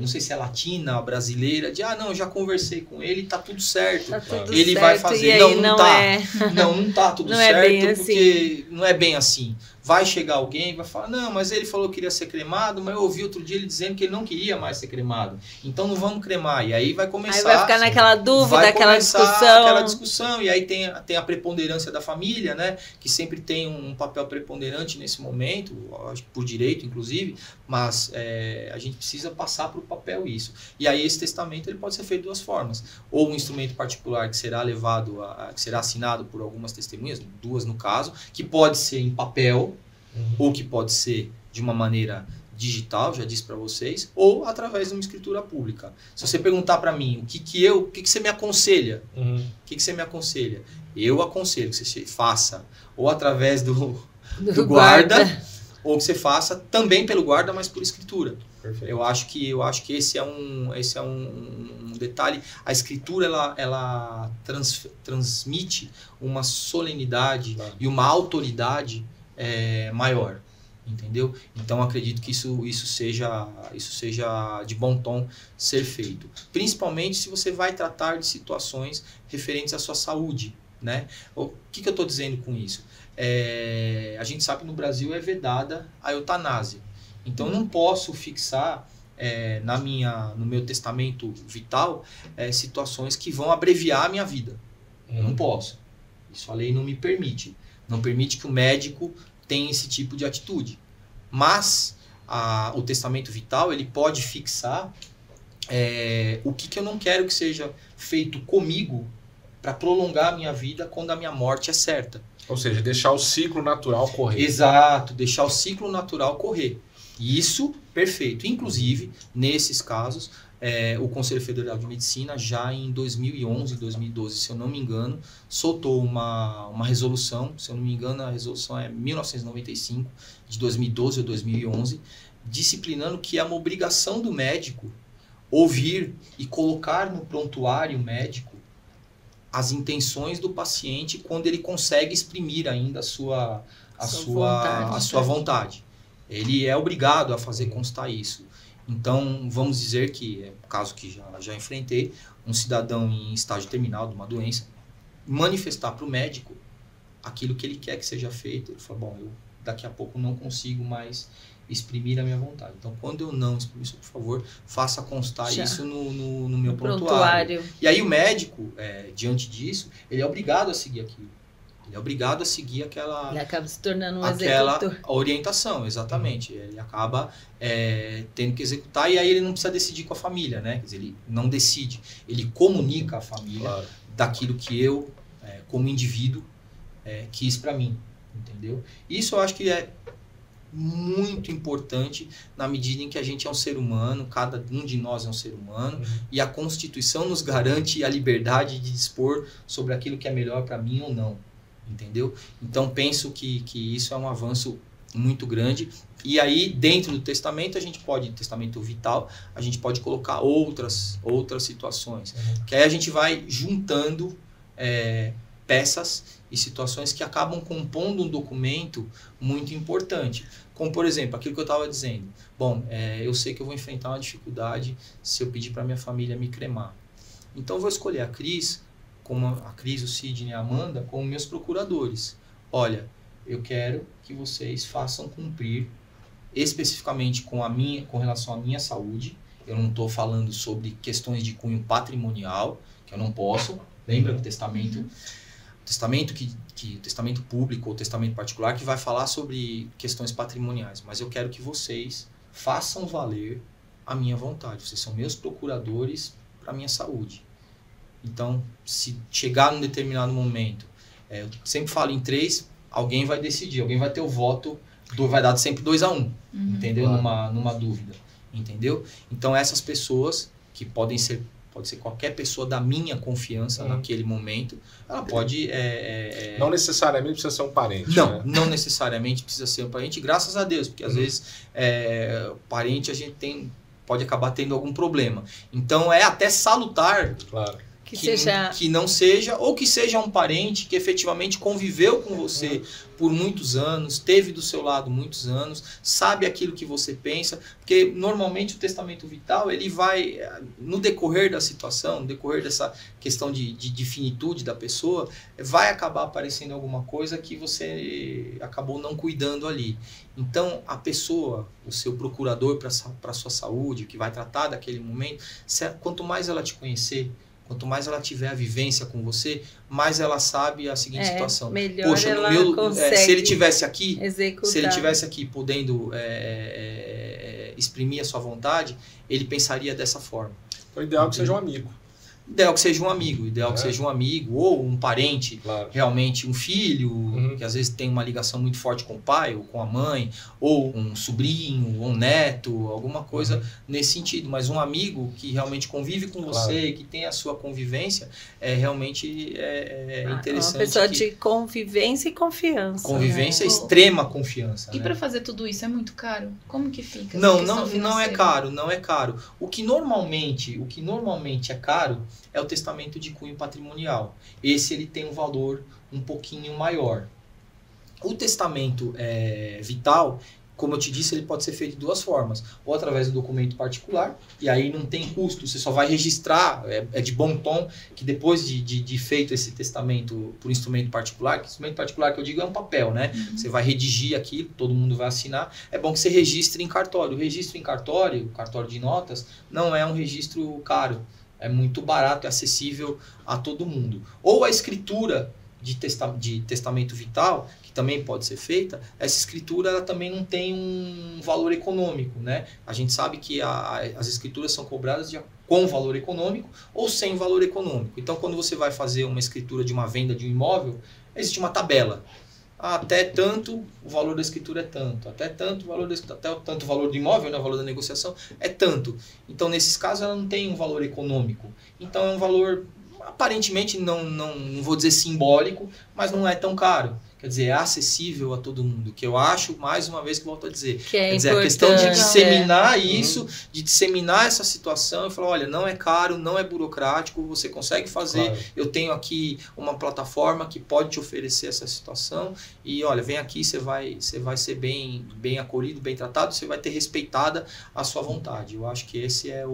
não sei se é latina, brasileira, de não, eu já conversei com ele, tá tudo certo. Tá tudo ele certo, vai fazer. E aí não tá. Não tá tudo não certo, porque não é bem assim. Vai chegar alguém e vai falar, não, mas ele falou que queria ser cremado, mas eu ouvi outro dia ele dizendo que ele não queria mais ser cremado. Então não vamos cremar. E aí vai começar... Aí vai ficar naquela dúvida, aquela discussão. E aí tem a preponderância da família, né? Que sempre tem um papel preponderante nesse momento, acho que por direito, inclusive. Mas a gente precisa passar para o papel isso. E aí esse testamento ele pode ser feito de duas formas. Ou um instrumento particular que será que será assinado por algumas testemunhas, duas no caso, que pode ser em papel, ou que pode ser de uma maneira digital, já disse para vocês, ou através de uma escritura pública. Se você perguntar para mim o que você me aconselha, o que você me aconselha? Eu aconselho que você faça ou através do guarda, ou que você faça também pelo guarda, mas por escritura. Perfeito. Eu acho que esse é um detalhe. A escritura ela transmite uma solenidade e uma autoridade maior, entendeu? Então acredito que isso seja de bom tom ser feito, principalmente se você vai tratar de situações referentes à sua saúde, né? O que eu estou dizendo com isso? A gente sabe que no Brasil é vedada a eutanásia, então eu não posso fixar no meu testamento vital situações que vão abreviar a minha vida. Eu não posso. Isso a lei não me permite. Não permite que o médico tenha esse tipo de atitude. Mas o testamento vital ele pode fixar o que eu não quero que seja feito comigo para prolongar a minha vida quando a minha morte é certa. Ou seja, deixar o ciclo natural correr. Exato, deixar o ciclo natural correr. Isso, perfeito. Inclusive, nesses casos, o Conselho Federal de Medicina, já em 2011, 2012, se eu não me engano, soltou uma resolução, se eu não me engano, a resolução é 1995, de 2012 ou 2011, disciplinando que é uma obrigação do médico ouvir e colocar no prontuário médico as intenções do paciente quando ele consegue exprimir ainda a sua vontade. Ele é obrigado a fazer constar isso. Então, vamos dizer que, é um caso que já enfrentei, um cidadão em estágio terminal de uma doença, manifestar para o médico aquilo que ele quer que seja feito. Ele fala, bom, eu daqui a pouco não consigo mais exprimir a minha vontade. Então, quando eu não exprimir isso, por favor, faça constar isso no meu prontuário. E aí o médico, diante disso, ele é obrigado a seguir aquilo. Ele é obrigado a seguir aquela... Ele acaba se tornando um aquela executor. Orientação, exatamente. Ele acaba tendo que executar e aí ele não precisa decidir com a família, né? Quer dizer, ele não decide. Ele comunica à família daquilo que eu, como indivíduo, quis para mim, entendeu? Isso eu acho que é muito importante na medida em que a gente é um ser humano, cada um de nós é um ser humano, e a Constituição nos garante a liberdade de dispor sobre aquilo que é melhor para mim ou não. Entendeu? Então penso que isso é um avanço muito grande. E aí dentro do testamento testamento vital, a gente pode colocar outras situações, que aí a gente vai juntando peças e situações que acabam compondo um documento muito importante, como por exemplo aquilo que eu estava dizendo. Bom, eu sei que eu vou enfrentar uma dificuldade se eu pedir para minha família me cremar, então eu vou escolher a Cris, o Sidney e a Amanda, como meus procuradores. Olha, eu quero que vocês façam cumprir especificamente com relação à minha saúde. Eu não estou falando sobre questões de cunho patrimonial, que eu não posso. Lembra do testamento público ou testamento particular que vai falar sobre questões patrimoniais. Mas eu quero que vocês façam valer a minha vontade. Vocês são meus procuradores para a minha saúde. Então, se chegar num determinado momento, eu sempre falo em 3, alguém vai decidir, alguém vai ter o voto, vai dar sempre 2-1, entendeu? Numa dúvida, entendeu? Então, essas pessoas que pode ser qualquer pessoa da minha confiança naquele momento, ela pode... Não necessariamente precisa ser um parente. Não, né? não necessariamente precisa ser um parente, graças a Deus, porque às vezes parente a gente pode acabar tendo algum problema. Então é até salutar que não seja, ou que seja um parente que efetivamente conviveu com você por muitos anos, esteve do seu lado muitos anos, sabe aquilo que você pensa, porque normalmente o testamento vital, ele vai, no decorrer da situação, no decorrer dessa questão de finitude da pessoa, vai acabar aparecendo alguma coisa que você acabou não cuidando ali. Então, a pessoa, o seu procurador para a sua saúde, que vai tratar daquele momento, quanto mais ela te conhecer, quanto mais ela tiver a vivência com você, mais ela sabe a seguinte situação. Melhor poxa, ela se ele tivesse aqui, executar. se ele tivesse aqui podendo exprimir a sua vontade, ele pensaria dessa forma. Então, o ideal é que seja um amigo. Ideal que seja um amigo, que seja um amigo ou um parente, realmente um filho, que às vezes tem uma ligação muito forte com o pai ou com a mãe, ou um sobrinho, ou um neto, alguma coisa nesse sentido. Mas um amigo que realmente convive com você, que tem a sua convivência, realmente interessante. Uma pessoa de convivência e confiança. Convivência, extrema confiança. E para fazer tudo isso é muito caro? Como que fica? Não é caro, não é caro. O que normalmente é caro é o testamento de cunho patrimonial. Esse ele tem um valor um pouquinho maior. O testamento vital, como eu te disse, ele pode ser feito de duas formas. Ou através do documento particular, e aí não tem custo, você só vai registrar, é de bom tom, que depois de feito esse testamento por instrumento particular, que instrumento particular que eu digo é um papel, né? Você vai redigir aquilo, todo mundo vai assinar, é bom que você registre em cartório. O registro em cartório de notas, não é um registro caro. É muito barato, é acessível a todo mundo. Ou a escritura de testamento vital, que também pode ser feita, essa escritura ela também não tem um valor econômico, né? A gente sabe que as escrituras são cobradas com valor econômico ou sem valor econômico. Então, quando você vai fazer uma escritura de uma venda de um imóvel, existe uma tabela. Até tanto o valor da escritura é tanto, até tanto o valor da escritura, até tanto o valor do imóvel, né, o valor da negociação é tanto. Então, nesses casos, ela não tem um valor econômico. Então, é um valor, aparentemente, não vou dizer simbólico, mas não é tão caro. Quer dizer, é acessível a todo mundo, que eu acho, mais uma vez que volto a dizer. Quer dizer, a questão de disseminar isso, de disseminar essa situação e falar, olha, não é caro, não é burocrático, você consegue fazer, eu tenho aqui uma plataforma que pode te oferecer essa situação e, olha, vem aqui, você vai ser bem acolhido, bem tratado, você vai ter respeitada a sua vontade. Eu acho que esse é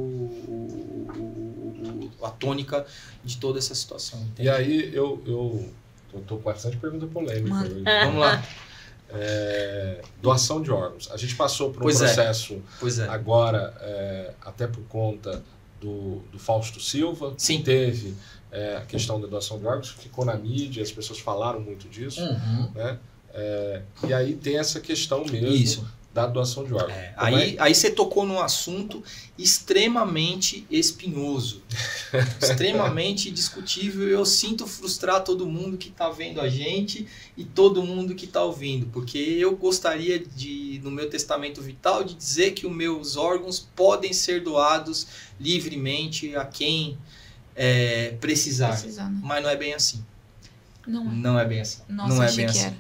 a tônica de toda essa situação. Entende? E aí, eu estou com bastante pergunta polêmica. Vamos lá. Doação de órgãos. A gente passou por um processo agora, até por conta do Fausto Silva, que teve a questão da doação de órgãos, ficou na mídia, as pessoas falaram muito disso. Né? E aí tem essa questão mesmo da doação de órgãos. Aí você tocou num assunto extremamente espinhoso, extremamente discutível. Eu sinto frustrar todo mundo que está vendo a gente e todo mundo que está ouvindo, porque eu gostaria no meu testamento vital, de dizer que os meus órgãos podem ser doados livremente a quem precisar, mas não é bem assim. Não é bem assim. Nossa, não é bem assim.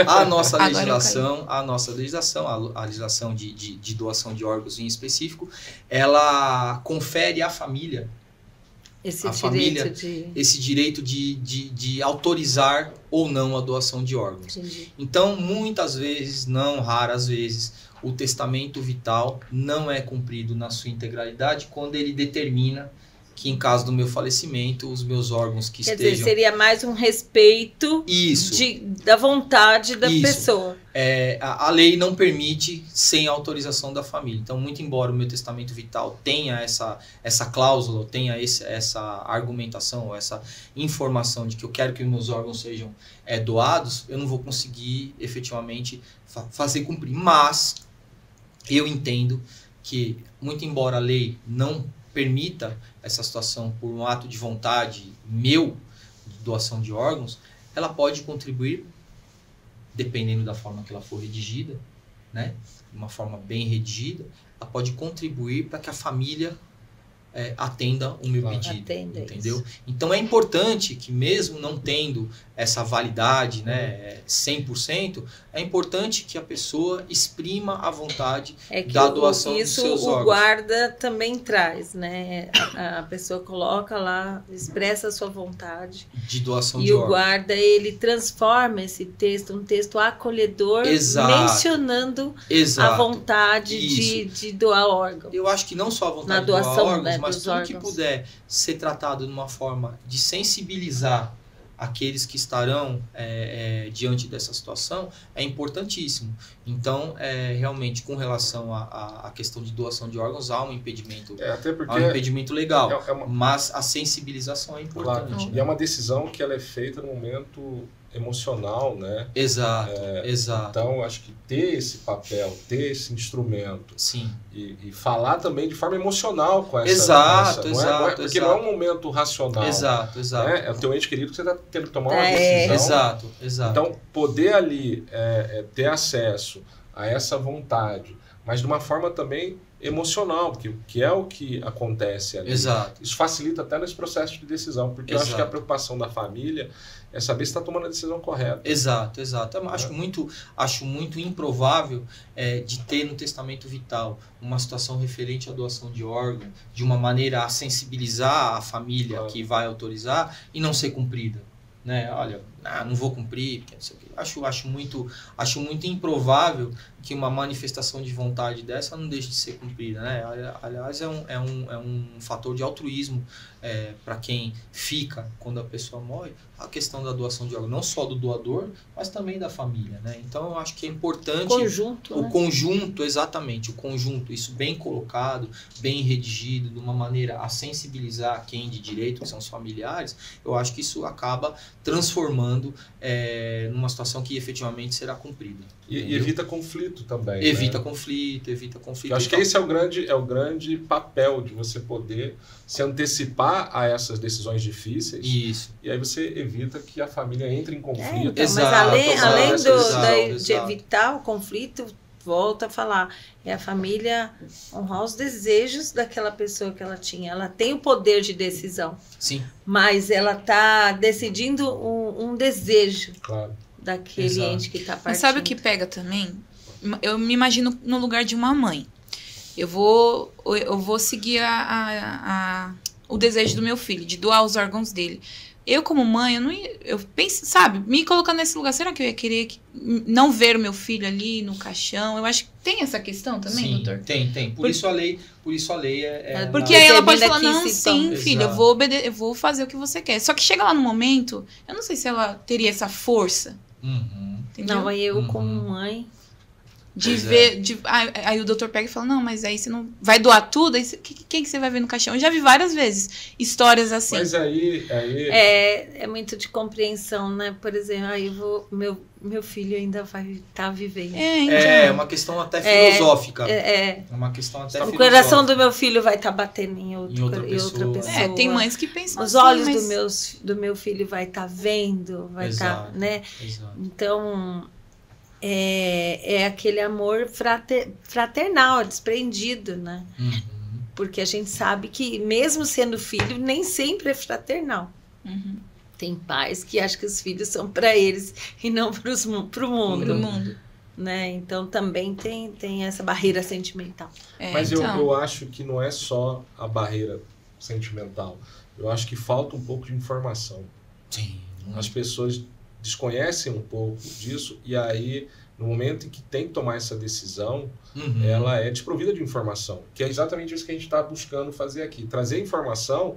A nossa legislação, a legislação de doação de órgãos em específico, ela confere à família esse direito de autorizar ou não a doação de órgãos. Entendi. Então, muitas vezes, não raras vezes, o testamento vital não é cumprido na sua integralidade quando ele determina que em caso do meu falecimento, os meus órgãos que estejam... Quer dizer, seria mais um respeito da vontade da pessoa. A lei não permite sem autorização da família. Então, muito embora o meu testamento vital tenha essa cláusula, tenha essa argumentação, ou essa informação de que eu quero que os meus órgãos sejam doados, eu não vou conseguir efetivamente fazer cumprir. Mas eu entendo que, muito embora a lei não permita essa situação por um ato de vontade meu, de doação de órgãos, ela pode contribuir, dependendo da forma que ela for redigida, né? De uma forma bem redigida, ela pode contribuir para que a família atenda o meu pedido, entendeu? Então é importante que mesmo não tendo essa validade, né, 100%, é importante que a pessoa exprima a vontade da doação dos seus órgãos. O guarda também traz, né? A pessoa coloca lá, expressa a sua vontade de doação de órgãos. E o guarda, ele transforma esse texto, um texto acolhedor, mencionando a vontade de doar órgão. Eu acho que não só a vontade de doar órgãos, né, mas tudo que puder ser tratado de uma forma de sensibilizar aqueles que estarão diante dessa situação é importantíssimo. Então, realmente, com relação à questão de doação de órgãos, há um impedimento, há um impedimento legal, mas a sensibilização é importante. Claro. E é uma decisão que ela é feita no momento emocional, né? Exato. Então, acho que ter esse papel, ter esse instrumento, sim, e falar também de forma emocional com essa... Exato. Porque não é um momento racional. Exato. Né? É o teu ente querido que você está tendo que tomar uma decisão. Exato. Então, poder ali ter acesso a essa vontade, mas de uma forma também emocional, que é o que acontece ali. Exato. Isso facilita até nesse processo de decisão, porque eu acho que a preocupação da família é saber se está tomando a decisão correta. Exato. Acho muito improvável de ter no testamento vital uma situação referente à doação de órgão, de uma maneira a sensibilizar a família que vai autorizar e não ser cumprida. Né? Olha, não vou cumprir, porque não sei o quê. Acho muito improvável que uma manifestação de vontade dessa não deixe de ser cumprida, né? Aliás, é um fator de altruísmo para quem fica quando a pessoa morre, a questão da doação de órgãos, não só do doador, mas também da família, né? Então, eu acho que é importante... O conjunto, exatamente, o conjunto, isso bem colocado, bem redigido, de uma maneira a sensibilizar quem de direito, que são os familiares, eu acho que isso acaba transformando numa situação que efetivamente será cumprida. E evita conflito também. Evita né? conflito. Eu acho que esse é o grande papel de você poder se antecipar a essas decisões difíceis. Isso. E aí você evita que a família entre em conflito. Então, mas além de evitar o conflito, volta a falar, é a família honrar os desejos daquela pessoa que ela tinha. Ela tem o poder de decisão. Sim. Mas ela está decidindo um desejo daquele ente que está partindo. Mas sabe o que pega também? Eu me imagino no lugar de uma mãe. Eu vou seguir o desejo do meu filho, de doar os órgãos dele. Eu, como mãe, eu penso, sabe, me colocando nesse lugar, será que eu ia querer não ver o meu filho ali no caixão? Eu acho que tem essa questão também, sim, doutor? Tem. Por isso a lei é porque aí ela pode falar, não, sim, Exato. filho, eu vou fazer o que você quer. Só que chega lá no momento, eu não sei se ela teria essa força. Entendeu? Não, eu como mãe... De ver... Aí o doutor pega e fala, não, mas aí você não... Vai doar tudo? Aí quem que você vai ver no caixão? Eu já vi várias vezes histórias assim. Mas aí... É muito de compreensão, né? Por exemplo, aí meu filho ainda vai estar vivendo. É uma questão até filosófica. É uma questão até filosófica. O coração do meu filho vai estar batendo em outra pessoa. Tem mães que pensam Os assim, olhos do meu filho vai estar vendo, vai estar, né? Exato. Então... É aquele amor fraternal, desprendido, né? Porque a gente sabe que, mesmo sendo filho, nem sempre é fraternal. Tem pais que acham que os filhos são para eles e não para o mundo. Né? Então, também tem essa barreira sentimental. Mas eu acho que não é só a barreira sentimental. Eu acho que falta um pouco de informação. Sim. As pessoas desconhecem um pouco disso e aí, no momento em que tem que tomar essa decisão, ela é desprovida de informação, que é exatamente isso que a gente está buscando fazer aqui, trazer informação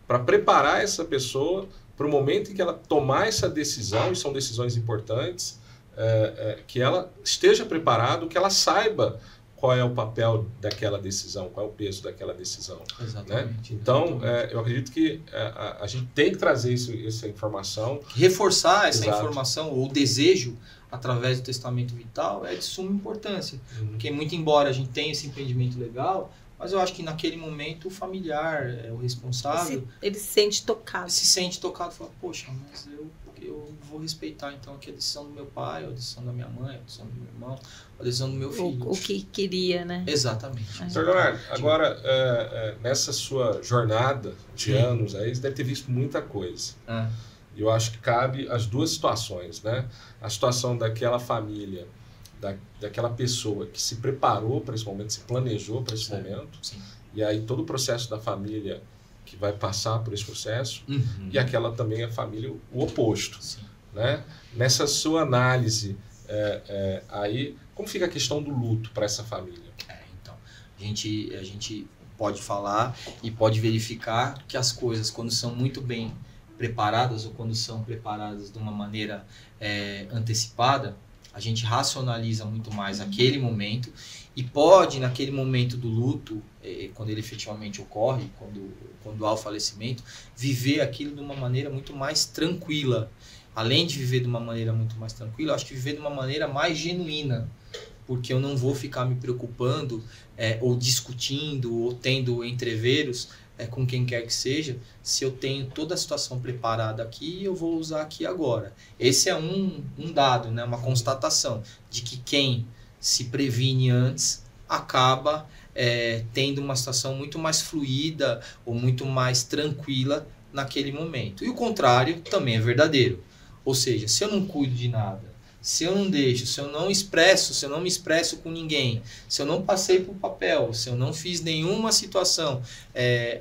para preparar essa pessoa para o momento em que ela tomar essa decisão, e são decisões importantes, que ela esteja preparada, que ela saiba qual é o papel daquela decisão, qual é o peso daquela decisão. Exatamente. Né? Então, eu acredito que a gente tem que trazer essa informação. Reforçar essa informação, ou desejo, através do testamento vital, é de suma importância. Porque, muito embora a gente tenha esse empreendimento legal, mas eu acho que naquele momento o familiar, o responsável... Ele se sente tocado. Se sente tocado e fala, poxa, mas eu vou respeitar então aqui a decisão do meu pai, a decisão da minha mãe, a decisão do meu irmão, a decisão do meu filho. O que queria, né? Exatamente. Sr. Leonardo, agora, nessa sua jornada de anos, aí, você deve ter visto muita coisa. E eu acho que cabe as duas situações, né? A situação daquela família, daquela pessoa que se preparou para esse momento, se planejou para esse momento, Sim. e aí todo o processo da família que vai passar por esse processo, e aquela também a família, o oposto. Sim. Né? Nessa sua análise, aí, como fica a questão do luto para essa família? Então, a gente pode falar e pode verificar que as coisas, quando são muito bem preparadas ou quando são preparadas de uma maneira antecipada, a gente racionaliza muito mais aquele momento e pode, naquele momento do luto, quando ele efetivamente ocorre, quando há o falecimento, viver aquilo de uma maneira muito mais tranquila. Além de viver de uma maneira muito mais tranquila, eu acho que viver de uma maneira mais genuína, porque eu não vou ficar me preocupando ou discutindo ou tendo entreveros com quem quer que seja, se eu tenho toda a situação preparada aqui, eu vou usar aqui agora. Esse é um dado, né? Uma constatação de que quem se previne antes acaba tendo uma situação muito mais fluida ou muito mais tranquila naquele momento. E o contrário também é verdadeiro. Ou seja, se eu não cuido de nada, se eu não deixo, se eu não me expresso com ninguém, se eu não passei por papel, se eu não fiz nenhuma situação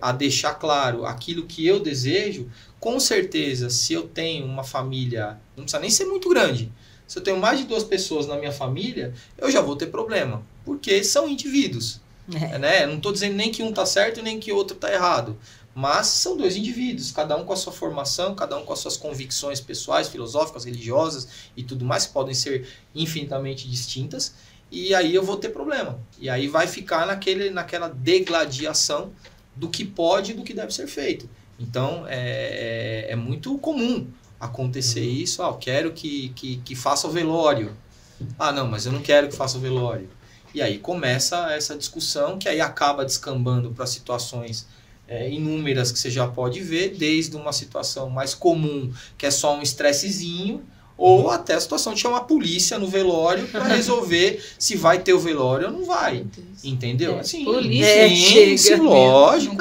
a deixar claro aquilo que eu desejo, com certeza, se eu tenho uma família, não precisa nem ser muito grande, se eu tenho mais de 2 pessoas na minha família, eu já vou ter problema, porque são indivíduos. Né? Não estou dizendo nem que um está certo nem que o outro está errado. Mas são 2 indivíduos, cada um com a sua formação, cada um com as suas convicções pessoais, filosóficas, religiosas e tudo mais, que podem ser infinitamente distintas, e aí eu vou ter problema. E aí vai ficar naquela degladiação do que pode e do que deve ser feito. Então, é muito comum acontecer isso. Eu quero que faça o velório. Não, mas eu não quero que faça o velório. E aí começa essa discussão, que aí acaba descambando para situações inúmeras que você já pode ver, desde uma situação mais comum, que é só um estressezinho, ou até a situação de chamar a polícia no velório para resolver se vai ter o velório ou não vai. Entendeu? Assim, polícia sim, lógico.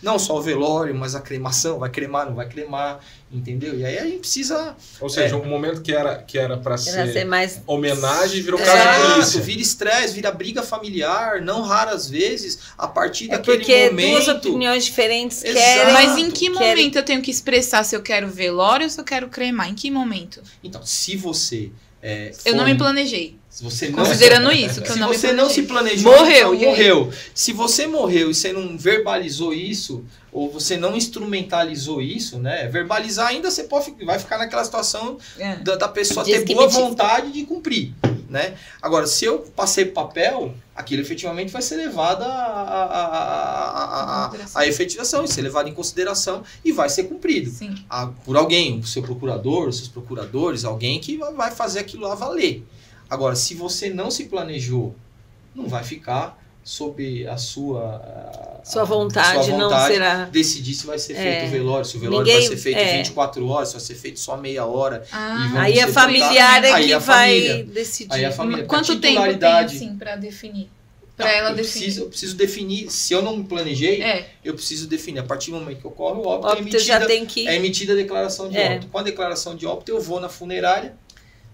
Não só o velório, mas a cremação, vai cremar, não vai cremar, entendeu? E aí a gente precisa... Ou seja, um momento que era para ser mais homenagem, virou caso de polícia. Vira estresse, vira briga familiar, não raras vezes, a partir daquele porque momento... Porque 2 opiniões diferentes querem... Mas em que momento eu tenho que expressar se eu quero velório ou se eu quero cremar? Em que momento? Então, se você... eu não me planejei. Se você não, considerando isso, que eu não me planejei. Se você não se planejou, morreu. Então, morreu. Se você morreu e você não verbalizou isso, ou você não instrumentalizou isso, né? Verbalizar ainda você vai ficar naquela situação da pessoa ter boa vontade de cumprir, né? Agora, se eu passei papel, aquilo efetivamente vai ser levado à efetivação, vai ser levado em consideração e vai ser cumprido. Por alguém, o seu procurador, os seus procuradores, alguém que vai fazer aquilo lá valer. Agora, se você não se planejou, não vai ficar sob a sua vontade, não será decidir se vai ser feito o velório, se o velório vai ser feito 24 horas, se vai ser feito só meia hora. Aí a familiar que vai decidir. Aí a família, quanto tempo tem assim para definir? Para ela definir. Eu preciso definir, se eu não me planejei, eu preciso definir. A partir do momento que ocorre o óbito, é emitida a declaração de óbito. Com a declaração de óbito, eu vou na funerária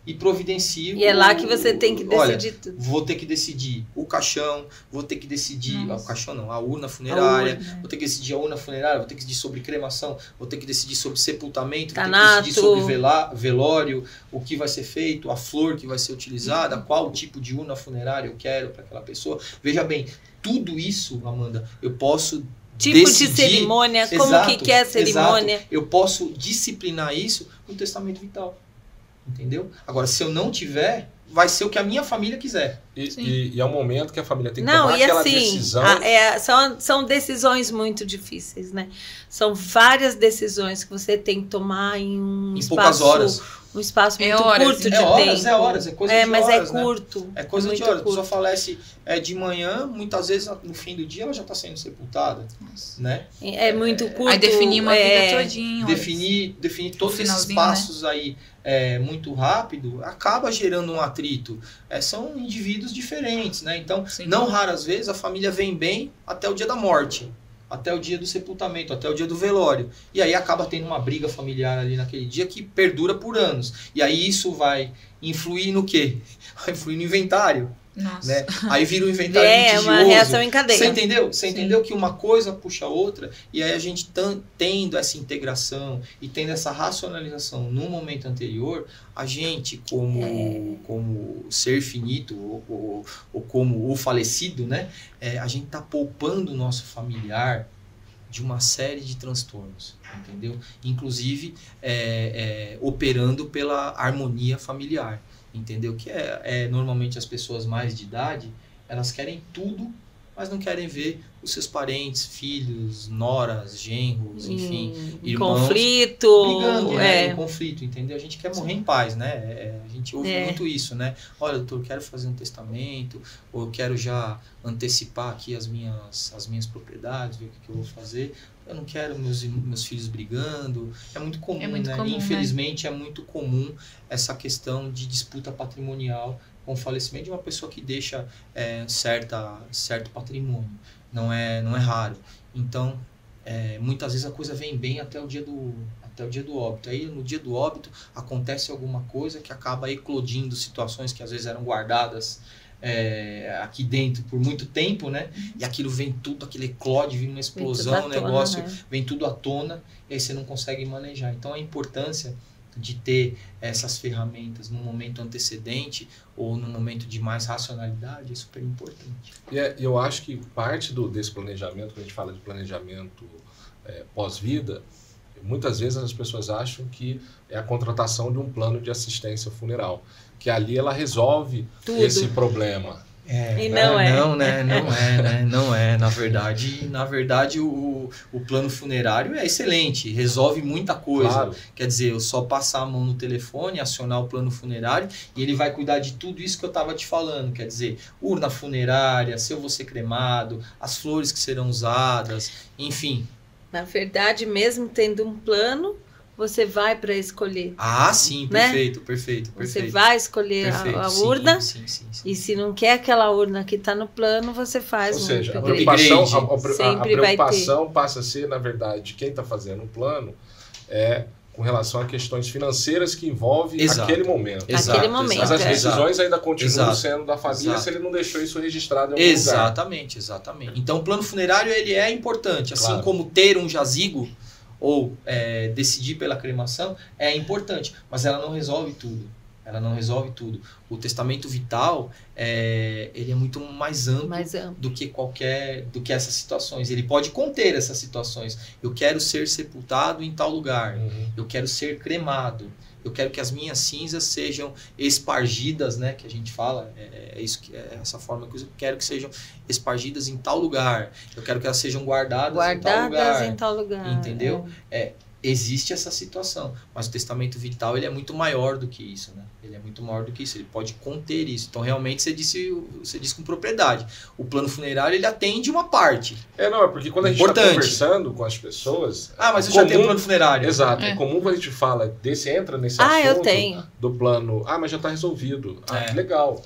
e providencio. E é lá que você tem que decidir tudo. Vou ter que decidir o caixão, vou ter que decidir o caixão não, a urna funerária, vou ter que decidir a urna funerária, vou ter que decidir sobre cremação, vou ter que decidir sobre sepultamento, vou ter que decidir sobre velório, o que vai ser feito, a flor que vai ser utilizada, qual tipo de urna funerária eu quero para aquela pessoa. Veja bem, tudo isso, Amanda, eu posso decidir, de cerimônia, como que é a cerimônia. Eu posso disciplinar isso no testamento vital. Entendeu? Agora, se eu não tiver, vai ser o que a minha família quiser. E é um momento que a família tem que tomar aquela decisão. São decisões muito difíceis, né? São várias decisões que você tem que tomar em um espaço poucas horas. um espaço muito horas, curto de tempo. É coisa de horas, mas né? é curto. É coisa de muito horas. A curto. pessoa falece de manhã, muitas vezes no fim do dia ela já está sendo sepultada, né? É muito curto. Aí definir uma vida todinha. Definir todos esses finalzinho, passos, né? Aí muito rápido, acaba gerando um atrito. São indivíduos diferentes, né? Então, Sim. não raras vezes a família vem bem até o dia da morte, até o dia do sepultamento, até o dia do velório. E aí acaba tendo uma briga familiar ali naquele dia que perdura por anos. E aí isso vai influir no quê? Vai influir no inventário. Nossa. Né? Aí vira um inventário litigioso. Uma reação em cadeia. Você entendeu? Você entendeu que uma coisa puxa a outra, e aí a gente tendo essa integração e tendo essa racionalização no momento anterior, a gente como ser finito ou como o falecido, né? A gente está poupando o nosso familiar de uma série de transtornos, entendeu? Inclusive operando pela harmonia familiar. Entendeu? Que normalmente as pessoas mais de idade, elas querem tudo, mas não querem ver os seus parentes, filhos, noras, genros, enfim, irmãos. Conflito. Brigando, né? Em conflito, entendeu? A gente quer morrer em paz, né? A gente ouve muito isso, né? Olha, doutor, eu quero fazer um testamento, ou eu quero já antecipar aqui as minhas propriedades, ver o que eu vou fazer. Eu não quero meus filhos brigando. É muito comum, né? Comum, infelizmente, é muito comum essa questão de disputa patrimonial com o falecimento de uma pessoa que deixa certo patrimônio. Não é raro. Então, muitas vezes a coisa vem bem até o dia do óbito. Aí, no dia do óbito, acontece alguma coisa que acaba eclodindo situações que às vezes eram guardadas aqui dentro por muito tempo, né? E aquilo vem tudo, aquele eclode, vem uma explosão, negócio, vem tudo à tona, e aí você não consegue manejar. Então a importância de ter essas ferramentas no momento antecedente ou no momento de mais racionalidade é super importante. E eu acho que parte desse planejamento, quando a gente fala de planejamento pós-vida, muitas vezes as pessoas acham que é a contratação de um plano de assistência funeral, que ali ela resolve esse problema. E não é. Na verdade o plano funerário é excelente, resolve muita coisa. Claro. Quer dizer, eu só passar a mão no telefone, acionar o plano funerário e ele vai cuidar de tudo isso que eu estava te falando. Quer dizer, urna funerária, se eu vou ser cremado, as flores que serão usadas, enfim. Na verdade, mesmo tendo um plano, você vai para escolher. Ah, sim, perfeito, né? perfeito. Você vai escolher a urna, sim. E se não quer aquela urna que está no plano, você faz Ou seja, upgrade. a preocupação passa a ser, na verdade, quem está fazendo o plano com relação a questões financeiras que envolvem aquele momento. Aquele momento. Mas as decisões ainda continuam sendo da família. Exato. Se ele não deixou isso registrado em algum lugar. Exatamente. Então o plano funerário ele é importante, assim Claro. como ter um jazigo ou decidir pela cremação é importante, mas ela não resolve tudo. O testamento vital ele é muito mais amplo do que essas situações. Ele pode conter essas situações. Eu quero ser sepultado em tal lugar. Eu quero ser cremado. Eu quero que as minhas cinzas sejam espargidas, né? Que a gente fala, essa forma que eu quero que sejam espargidas em tal lugar. Eu quero que elas sejam guardadas em tal lugar. Entendeu? Existe essa situação, mas o testamento vital ele é muito maior do que isso, né? Ele pode conter isso. Então realmente você disse com propriedade. O plano funerário ele atende uma parte. É porque quando a gente está conversando com as pessoas... mas eu já tenho um plano funerário. Exato. É comum quando a gente fala entra nesse assunto eu tenho. Do plano... mas já está resolvido. Que legal.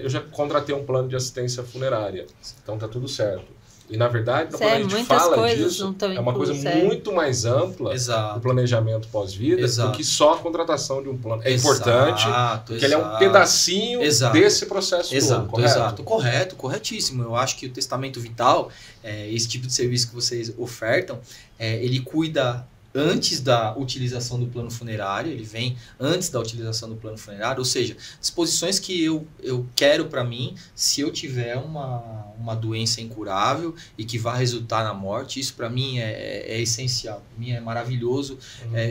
Eu já contratei um plano de assistência funerária. Então tá tudo certo. E, na verdade, quando a gente fala disso, é uma coisa muito mais ampla do planejamento pós-vida do que só a contratação de um plano. É importante, porque ele é um pedacinho desse processo todo, correto? Corretíssimo. Eu acho que o testamento vital, esse tipo de serviço que vocês ofertam, ele cuida antes da utilização do plano funerário, ele vem antes da utilização do plano funerário, ou seja, disposições que eu quero para mim, se eu tiver uma doença incurável e que vai resultar na morte, isso para mim é essencial, para mim é maravilhoso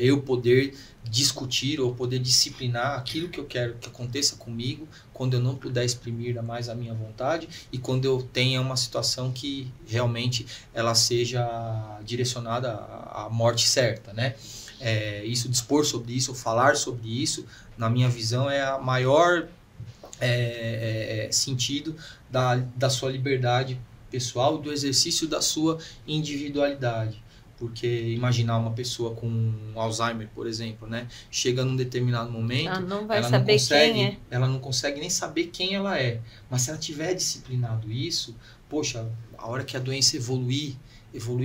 eu poder discutir ou poder disciplinar aquilo que eu quero que aconteça comigo quando eu não puder exprimir mais a minha vontade e quando eu tenha uma situação que realmente ela seja direcionada à morte certa, né? isso, dispor sobre isso, falar sobre isso, na minha visão, é a maior sentido da sua liberdade pessoal, do exercício da sua individualidade. Porque imaginar uma pessoa com Alzheimer, por exemplo, né? Chega num determinado momento, ela não consegue nem saber quem ela é. Mas se ela tiver disciplinado isso, poxa, a hora que a doença evolui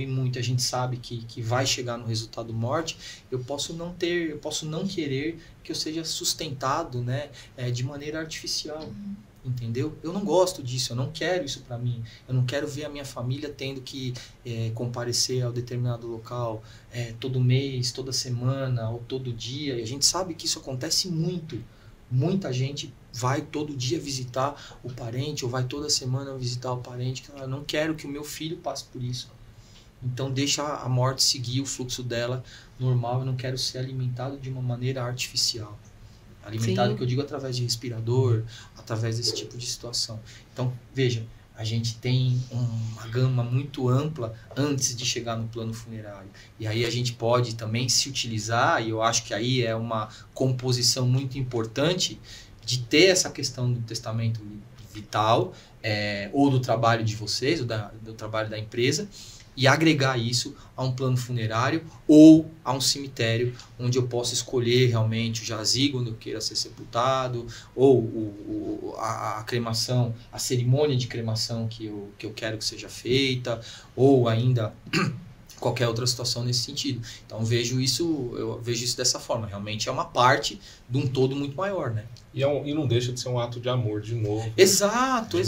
muito, a gente sabe que vai chegar no resultado morte, eu posso não querer que eu seja sustentado, né, de maneira artificial. Entendeu? Eu não gosto disso, eu não quero isso para mim. Eu não quero ver a minha família tendo que comparecer ao determinado local todo mês, toda semana ou todo dia. E a gente sabe que isso acontece muito. Muita gente vai todo dia visitar o parente ou vai toda semana visitar o parente. Eu não quero que o meu filho passe por isso. Então deixa a morte seguir o fluxo dela normal. Eu não quero ser alimentado de uma maneira artificial. Alimentado, que eu digo, através de respirador, através desse tipo de situação. Então, veja, a gente tem uma gama muito ampla antes de chegar no plano funerário. E aí a gente pode também se utilizar, e eu acho que aí é uma composição muito importante, de ter essa questão do testamento vital, ou do trabalho de vocês, ou do trabalho da empresa, e agregar isso a um plano funerário ou a um cemitério onde eu possa escolher realmente o jazigo onde eu queira ser sepultado, ou a cremação, a cerimônia de cremação que eu quero que seja feita, ou ainda qualquer outra situação nesse sentido. Então eu vejo isso dessa forma. Realmente é uma parte de um todo muito maior, né? E não deixa de ser um ato de amor de novo. Exato.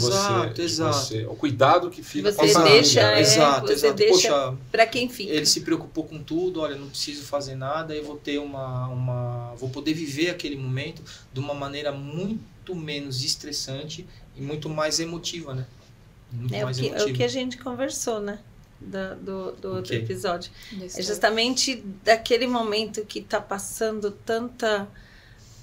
O cuidado que fica com a família. Exato. Poxa, para quem fica. Ele se preocupou com tudo, olha, não preciso fazer nada, eu vou ter vou poder viver aquele momento de uma maneira muito menos estressante e muito mais emotiva, né? É o que a gente conversou, né? Do outro episódio. É justamente daquele momento que está passando tanta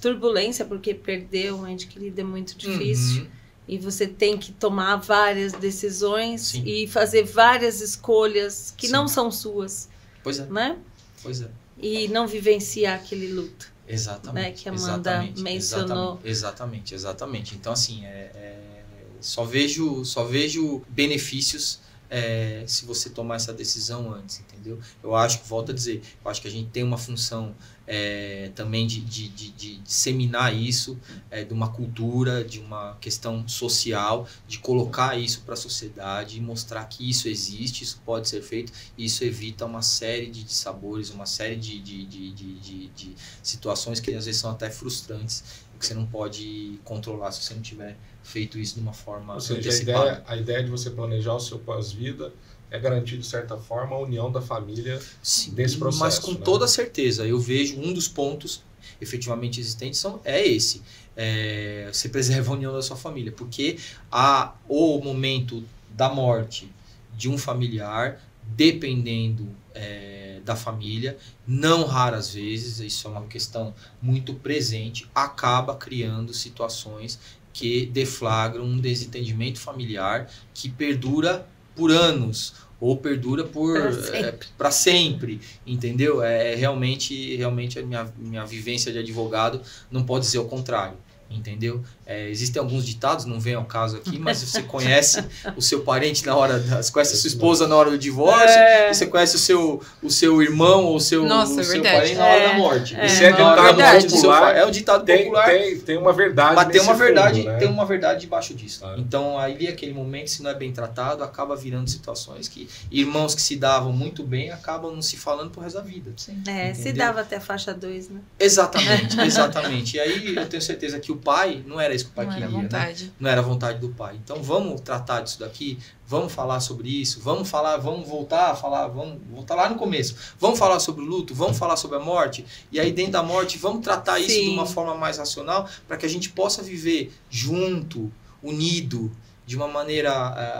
turbulência, porque perder um ente querido é muito difícil, e você tem que tomar várias decisões e fazer várias escolhas que não são suas. Pois é. Né? Pois é. E não vivenciar aquele luto. Exatamente. Né? Que a Amanda mencionou. Exatamente. Então, assim, só vejo benefícios se você tomar essa decisão antes, entendeu? Eu acho que, volto a dizer, eu acho que a gente tem uma função também de disseminar isso, de uma cultura, de uma questão social, de colocar isso para a sociedade e mostrar que isso existe, isso pode ser feito, e isso evita uma série de dissabores, uma série de situações que às vezes são até frustrantes, que você não pode controlar se você não tiver feito isso de uma forma antecipada. A ideia de você planejar o seu pós-vida é garantir, de certa forma, a união da família desse processo. Mas com toda certeza, eu vejo um dos pontos efetivamente existentes é esse. Você preserva a união da sua família, porque o momento da morte de um familiar, dependendo da família, não raras vezes, isso é uma questão muito presente, acaba criando situações que deflagram um desentendimento familiar que perdura por anos ou perdura para sempre, entendeu? Realmente a minha vivência de advogado não pode dizer o contrário. Entendeu? Existem alguns ditados, não vem ao caso aqui, mas você conhece o seu parente na hora, você conhece a sua esposa na hora do divórcio, e você conhece o seu irmão ou o seu parente na hora da morte. Esse é ditado popular. É um ditado popular. Tem uma verdade. Mas tem uma verdade debaixo disso. Então, ali, aquele momento, se não é bem tratado, acaba virando situações que irmãos que se davam muito bem acabam não se falando pro resto da vida. Se dava até a faixa 2, né? Exatamente. E aí eu tenho certeza que o pai, não era isso que o pai queria, né? Não era a vontade do pai. Então vamos tratar disso daqui, vamos falar sobre isso, vamos voltar lá no começo, vamos falar sobre o luto, vamos falar sobre a morte, e aí dentro da morte vamos tratar isso de uma forma mais racional, para que a gente possa viver junto, unido, de uma maneira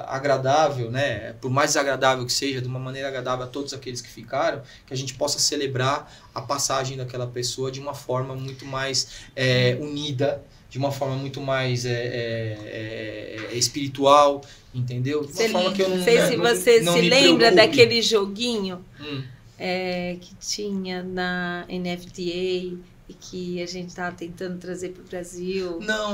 agradável, né? Por mais desagradável que seja, de uma maneira agradável a todos aqueles que ficaram, que a gente possa celebrar a passagem daquela pessoa de uma forma muito mais unida, de uma forma muito mais espiritual, entendeu? De uma forma que eu não sei se você se lembra daquele joguinho que tinha na NFDA e que a gente estava tentando trazer para o Brasil. Não.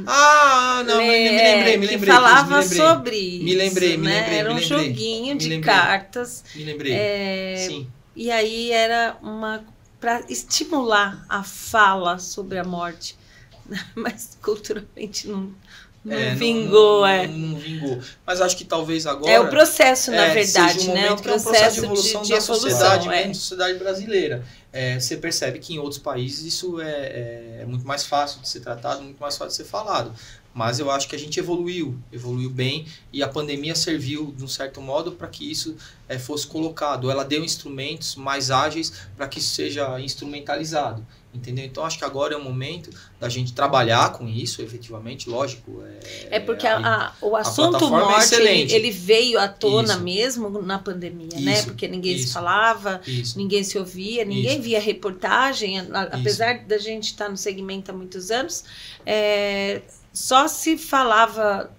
Ah, não, me lembrei. Que falava sobre isso. Me lembrei. Era um joguinho de cartas. Me lembrei. Sim. E aí era para estimular a fala sobre a morte. Mas culturalmente não vingou. Não vingou. Mas acho que talvez agora... É o processo, na verdade, né? O processo de evolução da sociedade brasileira. Você percebe que em outros países isso é muito mais fácil de ser tratado, muito mais fácil de ser falado. Mas eu acho que a gente evoluiu bem, e a pandemia serviu, de um certo modo, para que isso fosse colocado. Ela deu instrumentos mais ágeis para que isso seja instrumentalizado. Entendeu? Então, acho que agora é o momento da gente trabalhar com isso, efetivamente, lógico. Porque o assunto morte, ele veio à tona mesmo na pandemia, né? Porque ninguém se falava, ninguém se ouvia, ninguém via reportagem. Apesar da gente estar no segmento há muitos anos, só se falava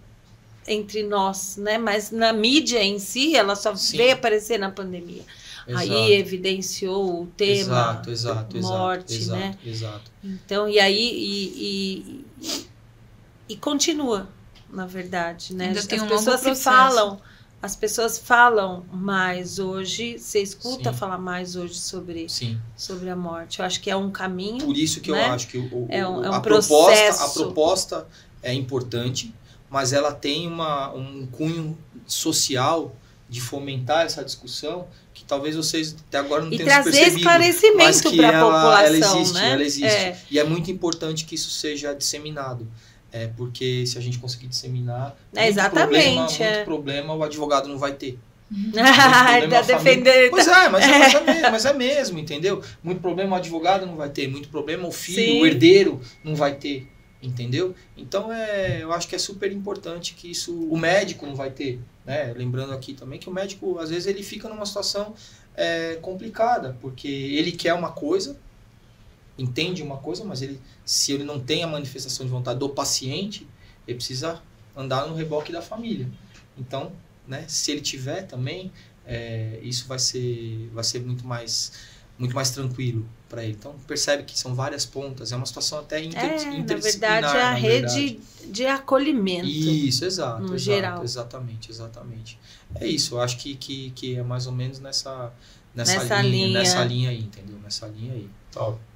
entre nós, né? Mas na mídia em si, ela só veio aparecer na pandemia. Exato. Aí evidenciou o tema morte, né? Exato. Então, e aí e continua, na verdade, né? As pessoas falam mais hoje, você escuta falar mais hoje sobre a morte. Eu acho que é um caminho. Por isso que eu acho que a proposta é importante, mas ela tem um cunho social de fomentar essa discussão que talvez vocês até agora não tenham percebido. E trazer esclarecimento para a população, ela existe. E é muito importante que isso seja disseminado. Porque se a gente conseguir disseminar, muito problema o advogado não vai ter. Tá defendendo. Pois mas é mesmo, entendeu? Muito problema o advogado não vai ter, muito problema o filho, o herdeiro não vai ter. Entendeu? Então, eu acho que é super importante que isso... O médico não vai ter, né? Lembrando aqui também que o médico, às vezes, ele fica numa situação complicada, porque ele quer uma coisa, entende uma coisa, mas se ele não tem a manifestação de vontade do paciente, ele precisa andar no reboque da família. Então, né, se ele tiver também, isso vai ser muito mais tranquilo para ele. Então, percebe que são várias pontas, é uma situação até interdisciplinar. Na verdade, é a rede de acolhimento. Isso, exato. Geral. Exatamente. É isso, eu acho que é mais ou menos nessa linha aí, entendeu? Nessa linha aí.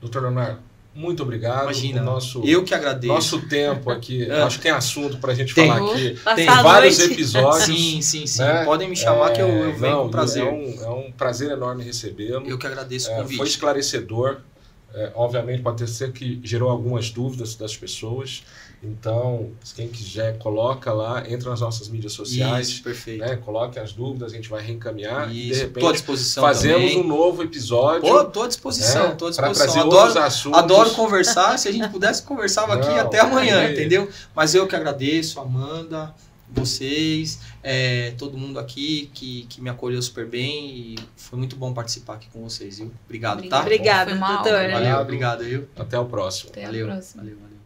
Doutor Leonardo, muito obrigado. Imagina, eu que agradeço. Nosso tempo aqui, acho que tem assunto para a gente falar aqui. Tem vários episódios. Sim. Né? Podem me chamar que eu venho com prazer. É um prazer enorme recebê-lo. Eu que agradeço o convite. Foi esclarecedor. Obviamente, pode ser que gerou algumas dúvidas das pessoas. Então, quem quiser, coloca lá, entra nas nossas mídias sociais. Isso, perfeito. Né? Coloque as dúvidas, a gente vai reencaminhar. Isso, e de repente, estou à disposição fazemos também. Um novo episódio. Estou à disposição, Para trazer outros assuntos. Adoro conversar. Se a gente pudesse, conversava aqui até amanhã, entendeu? Mas eu que agradeço, Amanda, vocês, todo mundo aqui que me acolheu super bem, e foi muito bom participar aqui com vocês, viu? Obrigado, tá? Obrigado, doutor. Valeu, obrigado, viu? Até o próximo. Valeu.